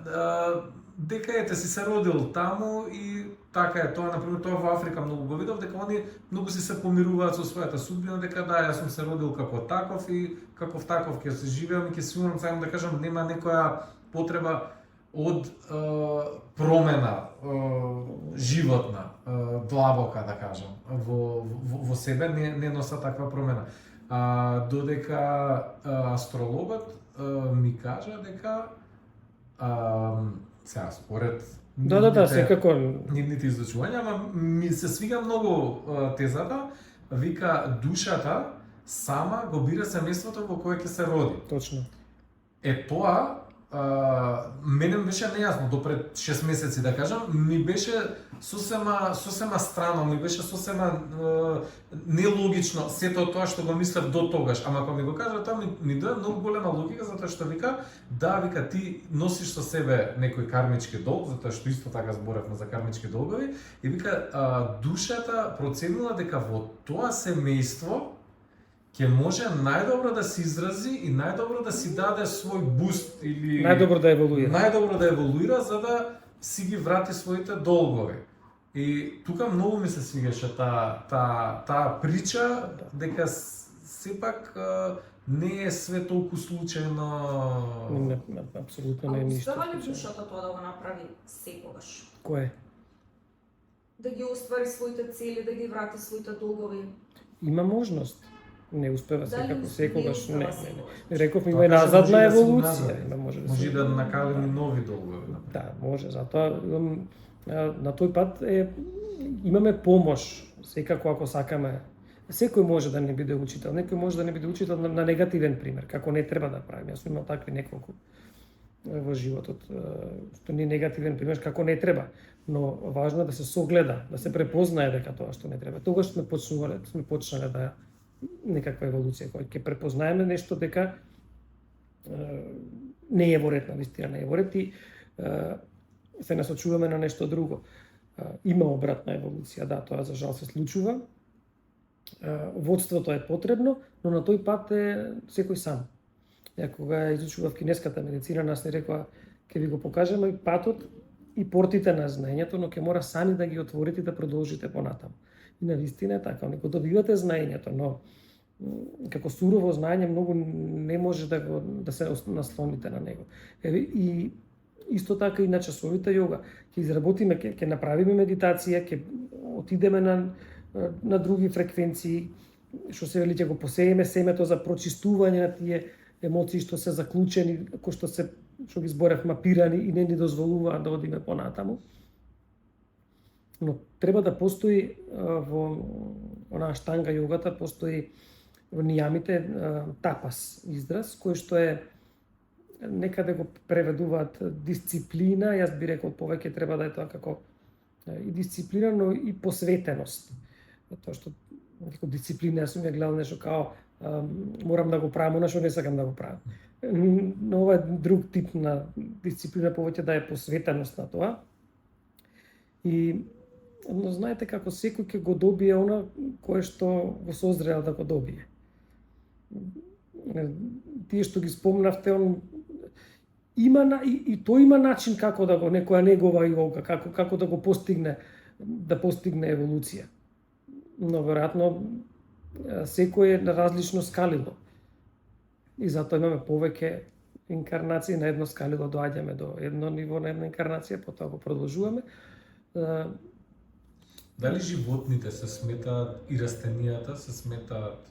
C: Дека ете си се родил таму и така е тоа, например, тоа во Африка многу го видов, дека они многу се помируваат со својата судбина, дека да, јас сум се родил како таков и каков таков ќе се живеам и ќе се умрам, сакам да кажам, нема некоја потреба од промена животна, длабока да кажам, во себе не носа таква промена. Додека астрологот ми кажа дека сега според
B: Да, секако.
C: нивните изучувања, ама ми се свига многу тезата, вика душата сама го бира семејството во кое ќе се роди.
B: Точно.
C: Тоа мене ми беше нејасно до пред 6 месеци да кажам, ми беше сосема странно, ми беше сосема нелогично сето тоа што го мислев до тогаш, ама кога ми го кажа тоа ми доја многу голема логика затоа што вика да, вика ти носиш со себе некој кармички долг, затоа што исто така зборевме за кармички долгови и вика душата проценила дека во тоа семејство ќе може најдобро да се изрази и најдобро да си даде свој буст или
B: Најдобро да еволуира.
C: најдобро да еволуира за да си ги врати своите долгови. И тука многу ми се свигаше таа прича дека сепак не е све толку случајно.
B: Не, апсолутно не е ништо.
D: Успева ли душата тоа да го направи секогаш?
B: Кое?
D: Да ги оствари своите цели, да ги врати своите долгови?
B: Има можност. Не успева
D: Дали
B: секогаш,
D: не
B: не.
D: успева секогаш?
B: Реков
C: Тоа
B: има и
C: кажа,
B: назадна
C: може да се
B: еволуција,
C: назад.
B: има може да
C: Може
B: се.
C: да накалеми нови долгови.
B: Да, може, затоа на тој пат имаме помош, секако ако сакаме. Секој може да не биде учител, некој може да не биде учител на негативен пример, како не треба да правим. Јас сум имал такви неколку во животот, што не е негативен пример, како не треба. Но важно е да се согледа, да се препознае дека тоа што не треба. Тогаш сме почнале да некаква еволуција, која ќе препознаеме нешто дека не е во ред, навистина не е во ред и се насочуваме на нешто друго. Има обратна еволуција, да, тоа за жал се случува. Водството е потребно, но на тој пат е секој сам. Ја кога изучував кинеската медицина, нас не рекоа ќе ви го покажеме и патот и портите на знаењето, но ќе мора сами да ги отворите и да продолжите понатаму. И навистина е така, не го добивате знаењето, но како сурово знаење многу не може да се наслоните на него. И исто така и на часовите јога. Ќе изработиме, ќе направиме медитација, ќе отидеме на други фреквенции, што се вели ќе го посееме семето за прочистување на тие емоции што се заклучени, кои што ги зборев мапирани и не ни дозволуваат да одиме понатаму. Но треба да постои во онаа штанга јогата, постои во нијамите тапас израз, кој што е некаде го преведуваат дисциплина, јас би рекол повеќе треба да е тоа како и дисциплина, но и посветеност. Тоа што како дисциплина, јас сум ја гледал нешто као морам да го правам она што не сакам да го правам. Но ова е друг тип на дисциплина, повеќе да е посветеност на тоа. И но знаете како секој ќе го добие она кое што го созрел да го добие. Тие што ги спомнавте, има и тој има начин како да го некоја негова јога, како да го постигне еволуција. Но веројатно секој е на различно скалило. И затоа имаме повеќе инкарнации, на едно скалило доаѓаме до едно ниво на една инкарнација, потоа го продолжуваме.
C: Дали животните се сметаат и растенијата се сметаат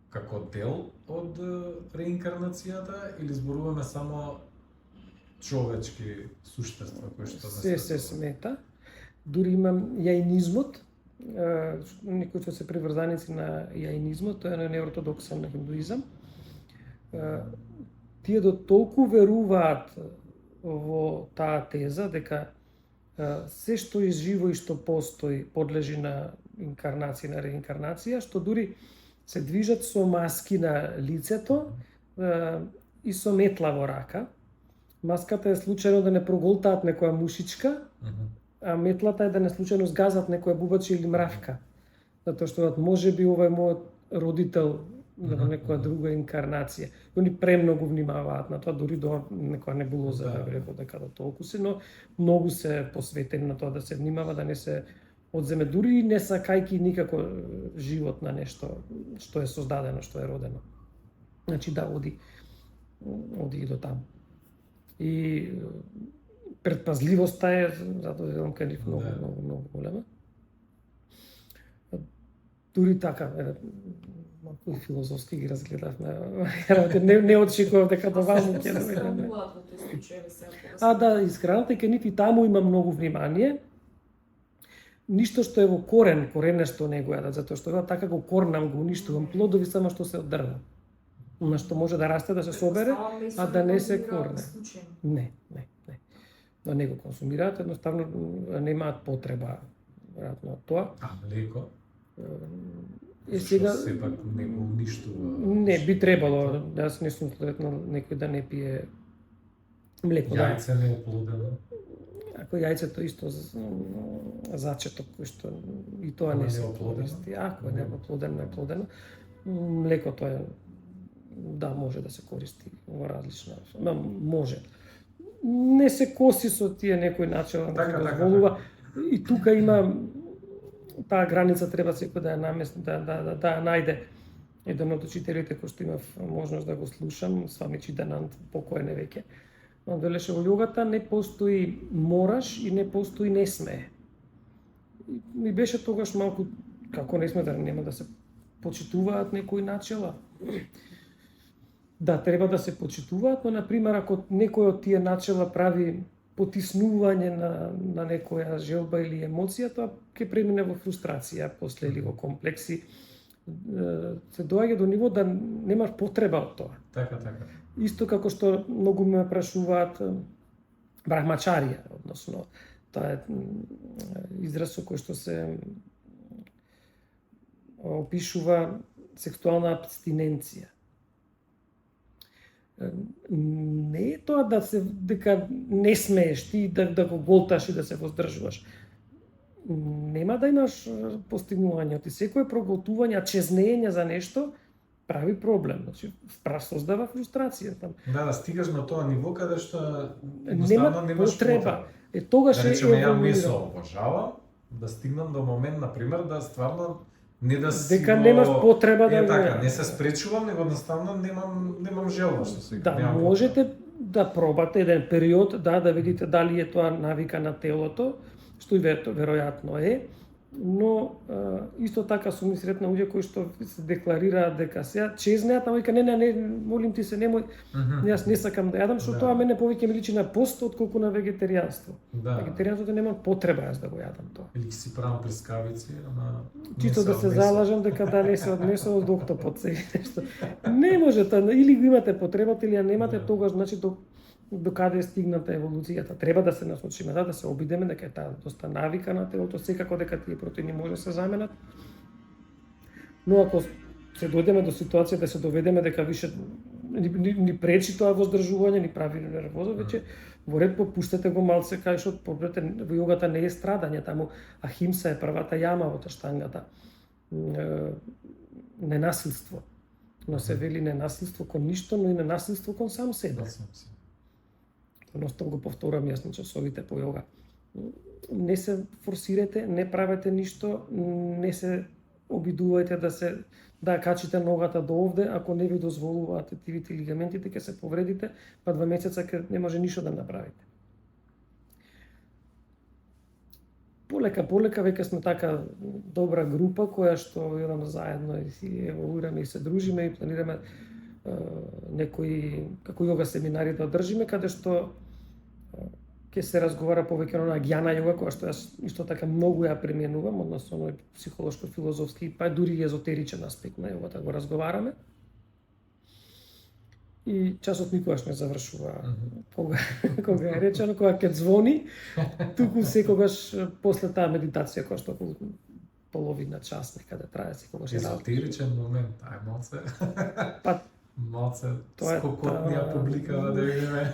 C: како дел од реинкарнацијата или зборуваме само човечки суштества кои што
B: се смета. Дури имам јаинизмот, некои што се приврзаници на јаинизмот, тоа е неортодоксен хиндуизам. Тие до толку веруваат во таа теза дека се што е живо и што постои подлежи на инкарнација, на реинкарнација, што дури се движат со маски на лицето и со метла во рака. Маската е случајно да не проголтаат некоја мушичка, а метлата е да не случајно сгазат некоја бубаче или мравка. Затоа што може би ова е мојот родител во некоја друга инкарнација. И они премногу внимаваат на тоа, дури до некоја небулоза, рекол дека да толку се, но многу се посветени на тоа да се внимава, да не се одземе дури и не сакајки никако живот на нешто што е создадено, што е родено. Значи да, оди и до таму. И предпазливоста е, затоа велам кај нив многу голема. Дури така, малку и филозофски ги разгледавме. Не очекував дека до ваму ќе доведеме. Да, исхраната и кај нив и таму има многу внимание. Ништо што е во корене што не го јадат, затоа што така го корнам, го уништувам, плодови само што се од дрво. На што може да расте, да се собере, а да не се корне. Не. Да не го консумираат, едноставно немаат потреба веројатно од тоа.
C: А млеко?
B: Сега
C: сепак не го уништува.
B: Не би требало, јас не сум советно некој да не пие млеко.
C: Јајце не оплодено.
B: Ако јајцето исто зачеток кој што и тоа не се користи. Ако е неоплодено, млекото е да може да се користи во различна, може. Не се коси со тие некој начин да се дозволува. И тука има таа граница треба секој да ја намести, да ја најде. Еден од учителите кој што имав можност да го слушам, Свами Чидананд, покоен е веќе. Он велеше во јогата не постои мораш и не постои не смее. Ми беше тогаш малку како не сме да нема да се почитуваат некои начела. Да, треба да се почитуваат, но например ако некој од тие начела прави потиснување на некоја желба или емоција, тоа ќе премине во фрустрација после или во комплекси. Се доаѓа до ниво да немаш потреба од тоа.
C: Така.
B: Исто како што многу ме прашуваат брахмачарија, односно тоа е израз со кој што се опишува сексуална абстиненција. Не е тоа дека не смееш ти да го голташ и да се воздржуваш. Нема да имаш постигнување, ти секое проголтување, чезнење за нешто прави проблем, значи создава фрустрација там.
C: Да, стигаш на тоа ниво каде што
B: нема потреба. Тогаш
C: да речеме, ја месо обожавам, да стигнам до момент, например, да стварно не да си
B: дека немаш потреба да
C: така, не се спречувам, него едноставно немам желба што се
B: да можете да пробате еден период, да видите дали е тоа навика на телото, што и веројатно е, но исто така сум и сретна луѓе кои што се декларираат дека сега чезнеат, ама вика не, молим ти се немој, јас не сакам да јадам, што тоа мене повеќе ми личи на пост отколку на вегетаријанство. Вегетаријанството немам потреба јас да го јадам тоа.
C: Или си правам плескавици, ама
B: чисто да се залажам дека да не се однесува од октопод се нешто. Не може тоа, или го имате потребата или ја немате, тогаш значи до каде е стигната еволуцијата. Треба да се насочиме, да се обидеме дека е таа доста навика на телото, секако дека тие протеини може да се заменат. Но ако се дојдеме до ситуација да се доведеме дека више ни пречи тоа воздржување, ни прави нервоза, веќе во ред попуштете го малце, кај што во јогата не е страдање, таму ахимса е првата јама во таштангата. Ненасилство. Но се вели ненасилство кон ништо, но и ненасилство кон сам себе. Едноставно го повторам јас на часовите по јога. Не се форсирате, не правете ништо, не се обидувајте да качите ногата до овде, ако не ви дозволуваат тивите лигаментите, ќе се повредите, па 2 месеца ќе не може ништо да направите. полека веќе сме така добра група која што едно заедно и си еволуираме и се дружиме и планираме некои како јога семинари да одржиме каде што ќе се разговара повеќе на гјана јога која што јас исто така многу ја применувам, односно оној психолошко-филозофски па дури и езотеричен аспект на јогата го разговараме. И часот никогаш не завршува кога е речено, кога ќе звони, туку секогаш после таа медитација која што половина час некаде трае секогаш е
C: езотеричен момент, ај малце.
B: Па
C: малце
B: тоа е
C: скокотнија публика да видиме.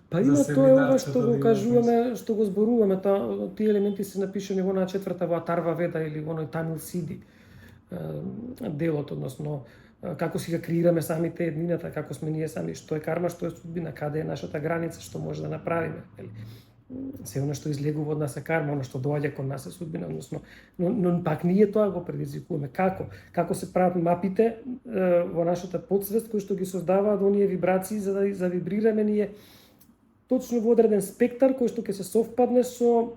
B: Па има тоа ова што го кажуваме, што го зборуваме, тие елементи се напишани во на четврта во Атарва Веда или во оној Тамил Сиди делот, односно како си ја креираме самите еднината, како сме ние сами, што е карма, што е судбина, каде е нашата граница, што може да направиме. Се она што излегува од нас е карма, она што доаѓа кон нас е судбина, односно, но пак ние тоа го предизвикуваме. Како се прават мапите во нашата подсвест кои што ги создаваат оние вибрации за да завибрираме ние точно во одреден спектар кој што ќе се совпадне со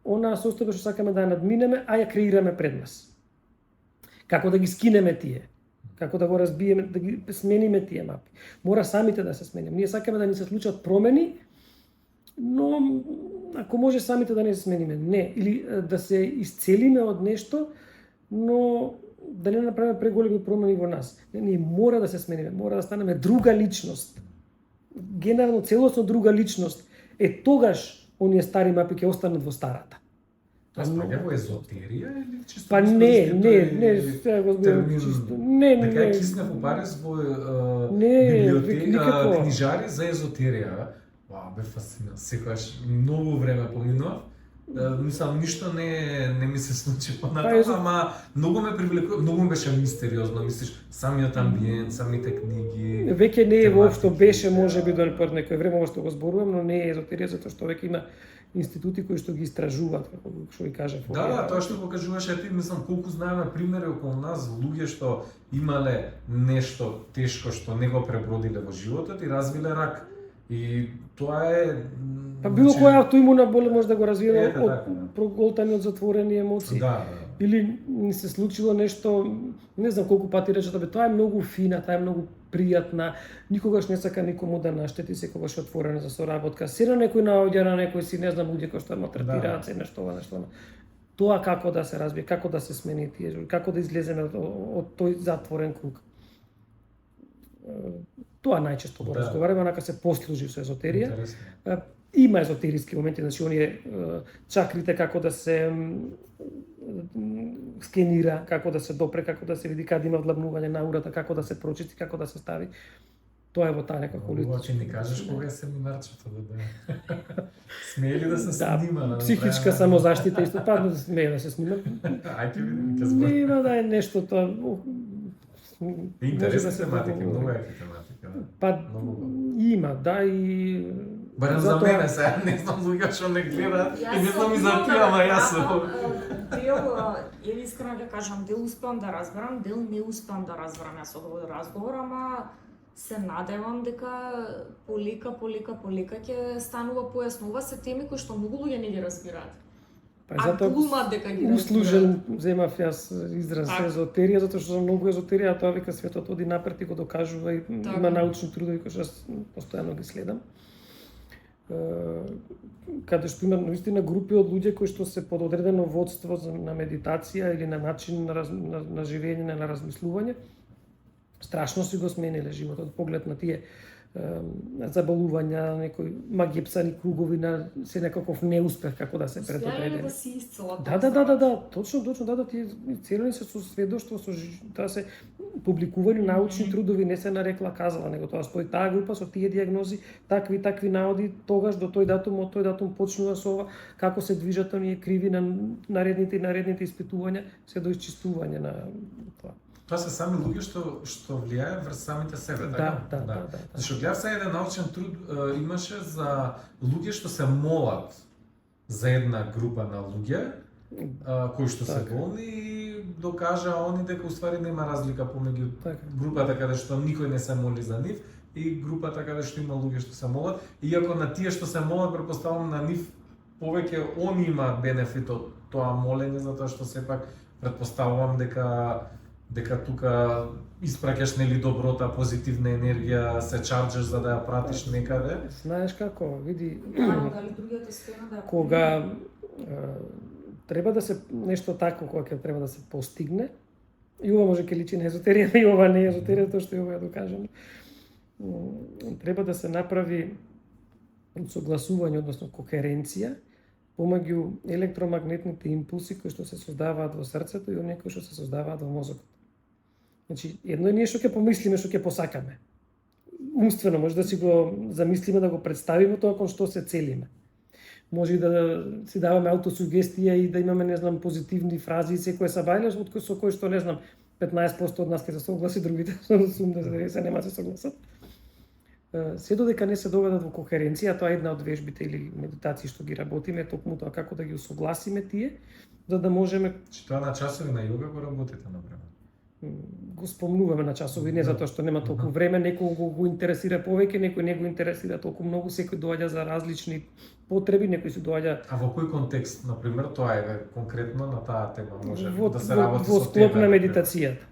B: онаа состојба што сакаме да ја надминеме, а ја креираме пред нас. Како да ги скинеме тие, како да го разбиеме, да ги смениме тие мапи. Мора самите да се смениме. Ние сакаме да ни се случат промени, но ако може самите да не се смениме, не, или да се исцелиме од нешто, но да не направиме преголеми промени во нас. Ние мора да се смениме, мора да станеме друга личност. Генерално целосно друга личност. Тогаш оние стари мапи ќе останат во старата.
C: Тоа спаѓа во езотерија или чисто?
B: Па не, сега го зборам чисто. Не.
C: Така е киснав у Париз во
B: библиотека,
C: книжари за езотерија. Бе фасциниран. Секогаш многу време поминував. Мислам, ништо не ми се случи понатаму, ама многу ме привлекува, многу ми беше мистериозно, мислиш, самиот амбиент, самите книги.
B: Веќе не е воопшто беше, можеби до некој време што го зборувам, но не е езотерија затоа што веќе има институти кои што ги истражуваат, како што ви кажав.
C: Да, тоа што го кажуваш ти, мислам, колку знаеме примери околу нас, луѓе што имале нешто тешко што не го пребродиле во животот и развиле рак. И тоа е...
B: Па било која автоимуна болест може да го развие од проголтани од затворени емоции.
C: Да.
B: Или ни се случило нешто, не знам колку пати речат, тоа е многу фина, таа е многу пријатна, никогаш не сака никому да наштети, секогаш е отворена за соработка. Се на некој наоѓа на некој си, не знам, луѓе кои што малтретираат се нешто. Тоа како да се разбие, како да се смени тие, како да излеземе од тој затворен круг. Тоа најчесто го разговараме, онака се послужи со езотерија. Има езотериски моменти, значи оние чакрите како да се скенира, како да се допре, како да се види каде има вдлабнување на аурата, како да се прочисти, како да се стави. Тоа е во таа нека холистична.
C: Обаче ни кажеш кога е семинарчето да бе. Смее ли да се снима?
B: Да, психичка самозаштита исто па смее да се снима.
C: Ајде видиме, ќе зборам.
B: Нема да е нешто тоа.
C: Интересна тематика, многу е тематика.
B: Па има, да, и
C: барем за мене сега, не знам луѓе што не гледаат и не знам и за тие, ама јас
A: Дел, искрено да кажам, дел успеам да разберам, дел не успеам да разберам јас од овој разговор, ама се надевам дека полека ќе станува појасно. Се теми кои што многу луѓе не ги разбираат.
B: Па
A: глумат дека ги
B: услужен земав јас израз езотерија, затоа што за многу езотерија, тоа вика светот оди напред и го докажува и има научни трудови кои што јас постојано ги следам. Каде што има наистина групи од луѓе кои што се под одредено водство на медитација или на начин на живење, на размислување, страшно си го смениле животот, поглед на тие заболувања, некои магипсани кругови на се некаков неуспех како да се предопредели.
A: Да си исцела.
B: Да, точно, тие целени се со сведоштво, со тоа се публикувани научни трудови, не се нарекла казала, него тоа стои таа група со тие диагнози, такви наоди, тогаш до тој датум, од тој датум почнува со ова, како се движат оние криви на наредните испитувања, се до исчистување на тоа.
C: Тоа се сами луѓе што влијае врз самите себе, така?
B: Да.
C: Зашто гледав се еден научен труд имаше за луѓе што се молат за една група на луѓе кои што се болни и докажа они дека уствари нема разлика помеѓу групата каде што никој не се моли за нив и групата каде што има луѓе што се молат, иако на тие што се молат претпоставувам на нив повеќе они имаат бенефит од тоа молење, затоа што сепак претпоставувам дека тука испраќаш нели доброта, позитивна енергија, се чарџаш за да ја пратиш некаде.
B: Знаеш како, види,
D: Дали другиот е спремен да ја
B: кога треба да се нешто такво кога ќе треба да се постигне, и ова може ке личи на езотерија, и ова не е езотерија, тоа што е ова е докажано. Треба да се направи согласување, односно кохеренција, помеѓу електромагнетните импулси кои што се создаваат во срцето и оние кои што се создаваат во мозокот. Значи, едно е ние што ќе помислиме, што ќе посакаме. Умствено може да си го замислиме, да го представиме тоа кон што се целиме. Може и да си даваме аутосугестија и да имаме, не знам, позитивни фрази и секој сабајле, со кој што, не знам, 15% од нас ќе се согласи, другите со 80-90% нема се согласат. Се додека не се доведат во кохеренција, тоа е една од вежбите или медитации што ги работиме, токму тоа како да ги усогласиме тие, за да можеме.
C: Че тоа на часови на јога го работите например.
B: Го спомнуваме на часови, не затоа што нема толку време, некој го интересира повеќе, некој не го интересира толку многу, секој доаѓа за различни потреби, некој си доаѓа.
C: А во кој контекст, например, тоа е конкретно на таа тема може
B: во,
C: да се работи
B: во
C: со
B: склоп
C: тебе,
B: на
C: например?
B: медитацијата.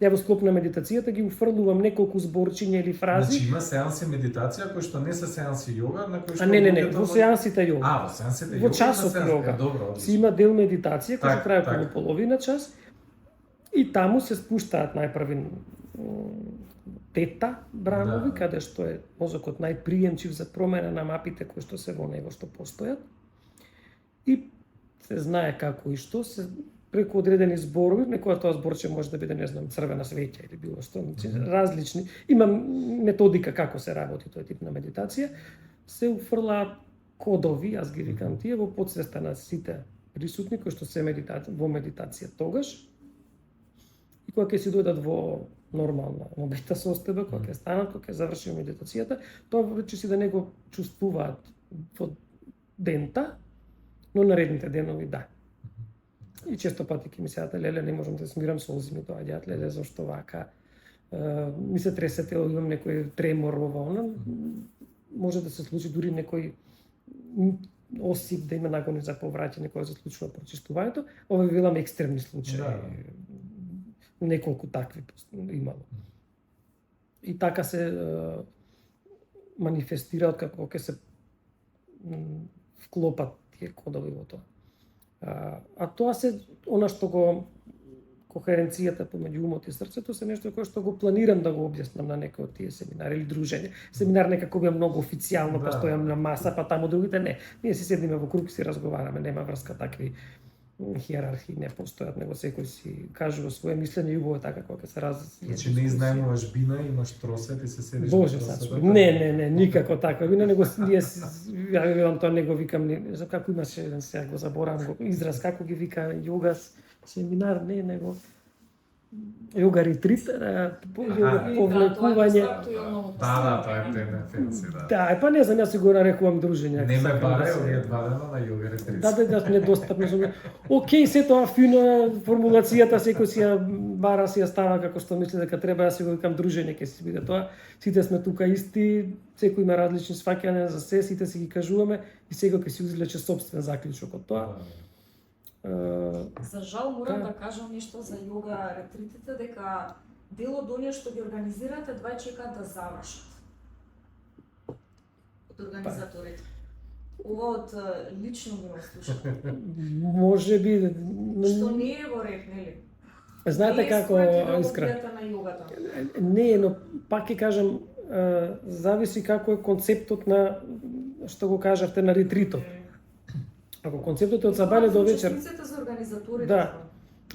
B: Ја во склоп на медитацијата ги уфрлувам неколку зборчиња или фрази.
C: Значи има сеанси медитација кои што не се сеанси јога, на кои што
B: Не,
C: луѓето
B: во сеансите јога.
C: во сеансите јога.
B: Во часот јога.
C: Добро,
B: Си има дел медитација кој
C: Так,
B: што трае
C: так.
B: околу половина час и таму се спуштаат најпрви тета бранови,
C: Да.
B: каде што е мозокот најприемчив за промена на мапите кои што се во него што постојат. И се знае како и што се преку одредени зборови, некоја тоа зборче може да биде, не знам, црвена свеќа или било што, значи различни. Има методика како се работи тој тип на медитација. Се уфрлаат кодови, јас ги викам тие, во подсвеста на сите присутни кои што се во медитација тогаш. И кога ќе си дојдат во нормална мобилна состојба, кога ќе станат, кога ќе заврши медитацијата, тоа речи си да не го чувствуваат во дента, но наредните денови да. И често пати ќе ми се леле, не можам да смирам солзи ми доаѓаат, леле, зашто вака, ми се тресе тело, имам некој тремор ова, она, може да се случи дури некој осип да има нагони за повраќање кога се случува прочистувањето, ова велам екстремни случаи.
C: Да.
B: Неколку такви имало. И така се манифестираат како ќе се вклопат тие кодови во тоа. А тоа се она што го кохеренцијата помеѓу умот и срцето се нешто кое што го планирам да го објаснам на некој од тие семинари или дружење. Семинар некако би многу официјално, па стојам на маса, па таму другите не. Ние си седиме во круг и си разговараме, нема врска такви хиерархии не постојат, него секој си кажува свое мислење и убаво е така кога се
C: Значи не изнајмуваш бина, имаш тросет и се седиш.
B: Боже,
C: на тросета.
B: сачува. Не, никако така. Вина него ние ја велам тоа, него викам, за како имаше еден сега го заборавам го израз, како ги вика јога семинар, не, него јога ретрит, повлекување.
C: Да, тоа е фенси, да.
B: Да, па не знам, јас си го нарекувам дружење.
C: Не ме
B: сакам да
C: барај,
B: се-
C: оние 2 дена на јога ретрит.
B: Да, недостапно сум. Океј, се тоа фино формулацијата, секој си ја бара, си ја става како што мисли дека треба, јас си го викам дружење ќе си биде тоа. Сите сме тука исти, секој има различни сваќања за се, сите си ги кажуваме и секој ќе си извлече собствен заклучок од тоа.
D: За жал морам
B: Да.
D: да кажам нешто за јога ретритите, дека дел од оние што ги организирате едва чекаат да завршат. Од организаторите. Ова од лично ги ме слушам.
B: Може би
D: Што не е во ред, нели?
B: знаете
D: Не е
B: како
D: според
B: Искра.
D: филозофијата на јогата.
B: Не, но пак ќе кажам, зависи како е концептот на, што го кажавте, на ретритот. Ако концептот е од сабале до вечер,
D: Учесниците за организаторите.
B: Да.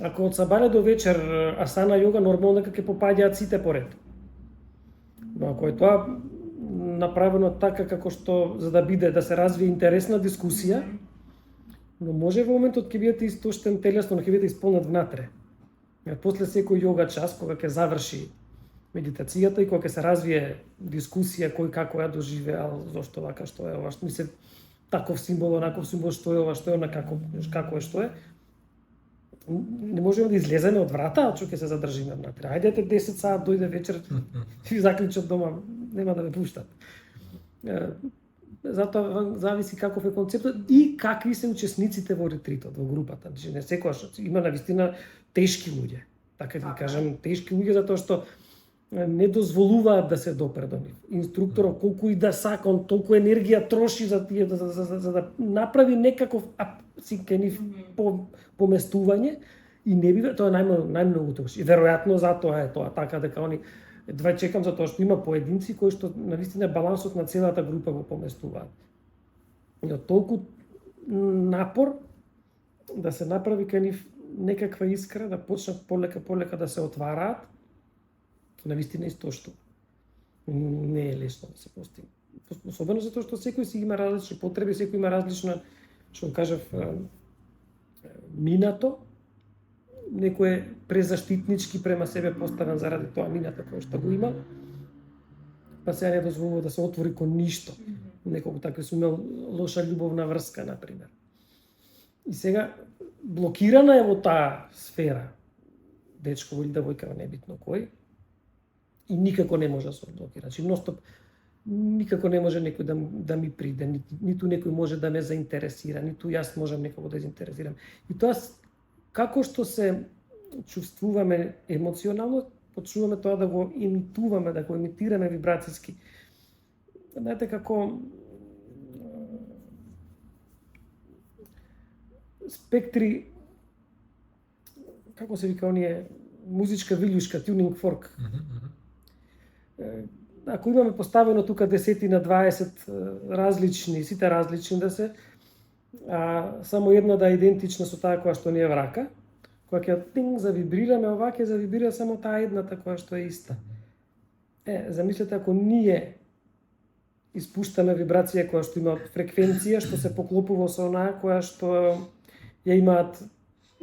B: ако од сабале до вечер асана јога, нормално дека ќе попаѓаат сите поред. Но ако е тоа направено така како што за да биде да се развие интересна дискусија, но може во моментот ќе бидете истоштен телесно, но ќе бидете исполнет внатре. После секој јога час, кога ќе заврши медитацијата и кога ќе се развие дискусија кој како ја доживеал, зошто вака, што е ова, што мисли таков символ, онаков символ, што е ова, што е она, како е, што е. Не можеме да излеземе од врата, а ќе се задржиме внатре. Ајдете 10 саат, дојде вечер и заклучат дома, нема да ве пуштат. затоа зависи каков е концептот и какви се учесниците во ретритот, во групата. Значи не секогаш има навистина тешки луѓе. Така ќе кажам, тешки луѓе затоа што не дозволуваат да се допре до нив. Инструкторот колку и да сака, он толку енергија троши за тие за да направи некаков нив поместување и не бива, тоа е најмногу троши. И веројатно затоа е тоа така дека они едва чекам затоа што има поединци кои што навистина балансот на целата група го поместуваат. И од толку напор да се направи кај нив некаква искра, да почнат полека да се отвараат, навистина истоштува. Не е лесно да се постигне. Особено затоа што секој си има различни потреби, секој има различно, што кажав, минато. Некој е презаштитнички према себе поставен заради тоа минато кој што го има, па сега не дозволува да се отвори кон ништо. Некој такви сум имал лоша љубовна врска, например. И сега блокирана е во таа сфера, дечко или девојка, небитно кој, и никако не може да се одблокира. Значи, ностоп, никако не може некој да ми приде, ниту некој може да ме заинтересира, ниту јас можам некого да заинтересирам. И тоа, како што се чувствуваме емоционално, почнуваме тоа да го имитуваме, да го имитираме вибрацијски. Знаете како спектри, како се вика оние, музичка вилјушка, tuning fork. Ако имаме поставено тука 10 на 20 различни, сите различни да се, само една да е идентична со таа која што ни е врака, која ќе тинг завибрираме, ова ќе завибрира само таа едната која што е иста. Замислете ако ние испуштаме вибрација која што има фреквенција, што се поклопува со онаа која што ја имаат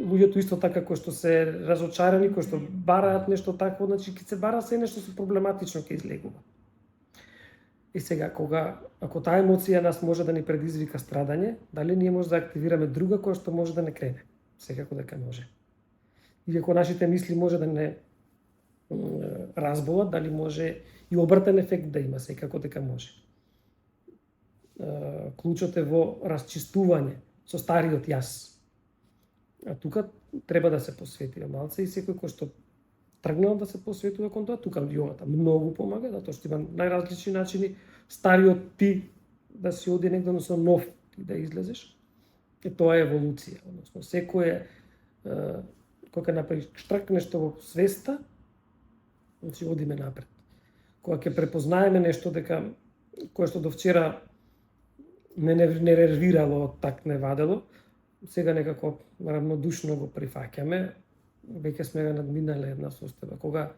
B: луѓето исто така кои што се разочарани, кои што бараат нешто такво, значи ќе се бара се нешто со проблематично ќе излегува. И сега ако таа емоција нас може да ни предизвика страдање, дали ние може да активираме друга која што може да не крене? Секако дека може. И ако нашите мисли може да не разболат, дали може и обртен ефект да има, секако дека може. Клучот е во расчистување со стариот јас. А тука треба да се посветиме малце и секој кој што тргнал да се посветува кон тоа, тука јогата многу помага, затоа што има најразлични начини стариот ти да си оди негде со нов ти да излезеш. И тоа е еволуција, односно секој е кога направиш штрк нешто во свеста, значи одиме напред. Кога ќе препознаеме нешто дека кое што до вчера не нервирало, так не вадело, сега некако равнодушно го прифаќаме, веќе сме го надминале една состојба, кога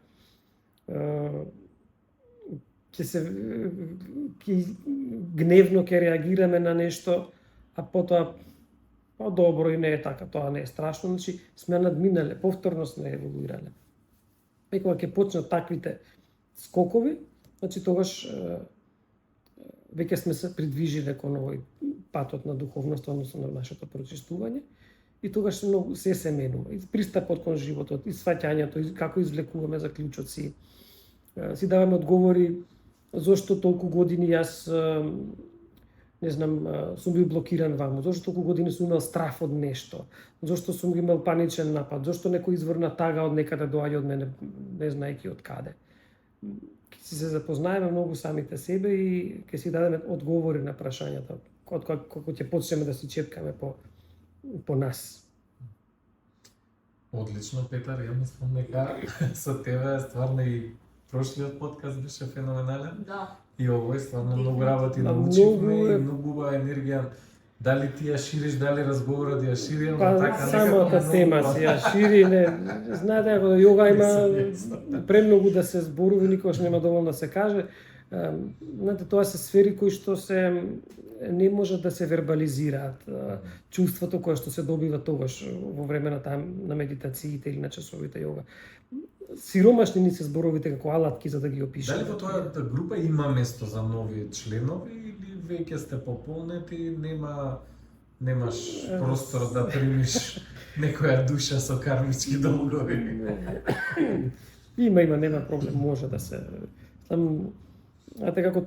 B: гневно ќе реагираме на нешто, а потоа добро и не е така, тоа не е страшно, значи сме надминале, повторно сме еволуирале. И кога ќе почнат таквите скокови, значи тогаш веќе сме се придвижиле кон овој патот на духовноста, односно на нашето прочистување, и тогаш се менува. И пристапот кон животот, и сваќањето, и како извлекуваме заклучоци, си даваме одговори зошто толку години јас не знам, сум бил блокиран ваму, зошто толку години сум имал страф од нешто, зошто сум имал паничен напад, зошто некој изворна тага од некаде доаѓа од мене, не знаејќи од каде. Ќе се запознаеме многу самите себе и ќе си дадеме одговори на прашањата, кога ќе почнеме да си чепкаме по нас.
C: Одлично, Петар, ја мислам дека со тебе стварно и прошлиот подкаст беше феноменален.
D: Да.
C: И овој стварно многу работи научивме и многу убава енергија. Дали ти ја шириш, дали разговорот ја шири, ама така
B: самата тема си ја шири, не знаете ако јога има премногу да се зборува, никогаш нема доволно да се каже. Знаете, тоа се сфери кои што се не можат да се вербализираат. Чувството кое што се добива тогаш во време на медитациите или на часовите јога. Сиромашни ни се зборовите како алатки за да ги опишеме.
C: Дали во тоа група има место за нови членови или веќе сте пополнети, немаш простор да примиш некоја душа со кармички долгови?
B: Има, нема проблем, може да се. Знаете како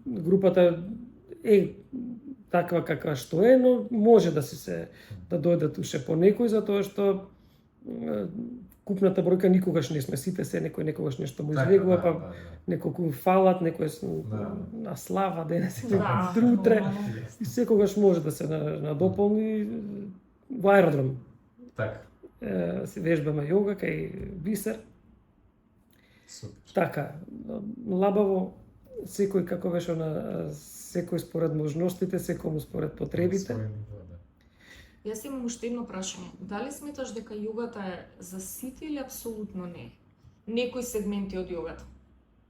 B: групата е таква каква што е, но може да се да дојдат уште по некој, затоа што купната бројка никогаш не сме сите, се некој некогаш нешто му излегува, па неколку фалат, некој на слава денес,
A: Да,
B: друутре,
A: нормално.
B: и секогаш може да се надополни во аеродром.
C: Така.
B: Се вежбаме јога кај Бисер.
C: Супер.
B: Така, лабаво, секој како беше на секој според можностите, секому според потребите.
C: Свој ниво, да.
A: Јас имам уште едно прашање. Дали сметаш дека јогата е за сите или апсолутно не? Некои сегменти од јогата.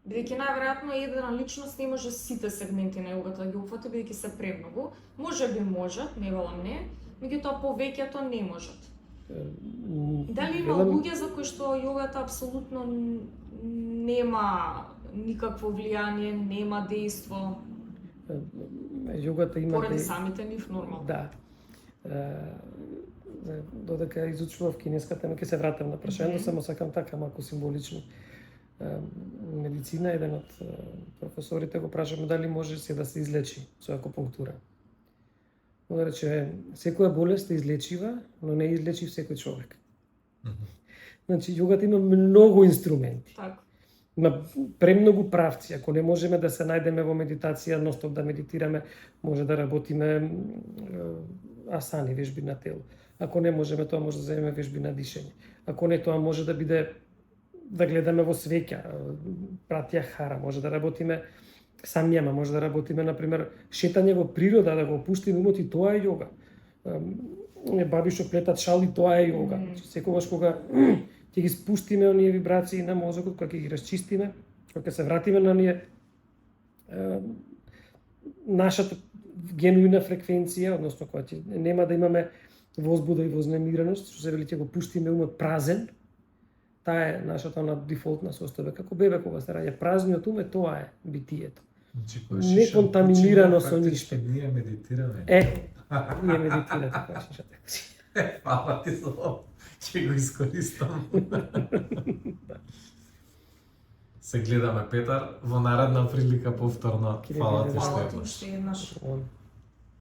A: Бидејќи најверојатно една личност не може сите сегменти на јогата да ги опфати, бидејќи се премногу. Може би можат, не велам не, меѓутоа повеќето не можат. Дали има
B: Велам,
A: луѓе за кои што јогата апсолутно нема никакво влијание, нема дејство,
B: јогата има
A: поради самите нив нормално?
B: Да. Додека изучував кинеската тема, ќе се вратам на прашањето, само сакам така малку символично. Медицина, еден од професорите го прашаме дали може се да се излечи со акупунктура. Он рече, секоја болест се излечива, но не излечи секој човек. Значи, јогата има многу инструменти.
A: Така.
B: Има премногу правци. Ако не можеме да се најдеме во медитација, ностоп да медитираме, може да работиме асани, вежби на тело. Ако не можеме, тоа може да земеме вежби на дишење. Ако не, тоа може да биде да гледаме во свеќа, пратија хара, може да работиме самјама, може да работиме, например, шетање во природа, да го опуштиме умот, и тоа е јога. Баби што плетат шали, тоа е јога. Секогаш кога ќе ги спустиме оние вибрации на мозокот, кога ќе ги расчистиме, кога ќе се вратиме на ние нашата генуина фреквенција, односно кога ќе нема да имаме возбуда и вознемиреност, што се вели ќе го пуштиме умот празен, таа е нашата на дефолтна состојба. Како бебе кога се раѓа празниот ум, тоа е битието.
C: Значи,
B: Не контаминирано со ништо.
C: Ние медитираме.
B: Ние медитирате која шишата.
C: Фала ти за ова. Ќе го искористам. Се гледаме, Петар, во наредна прилика повторно.
B: Ќе
C: Фала ти
B: видиме.
C: што
D: Фала ти
C: еднаш.
D: уште еднаш.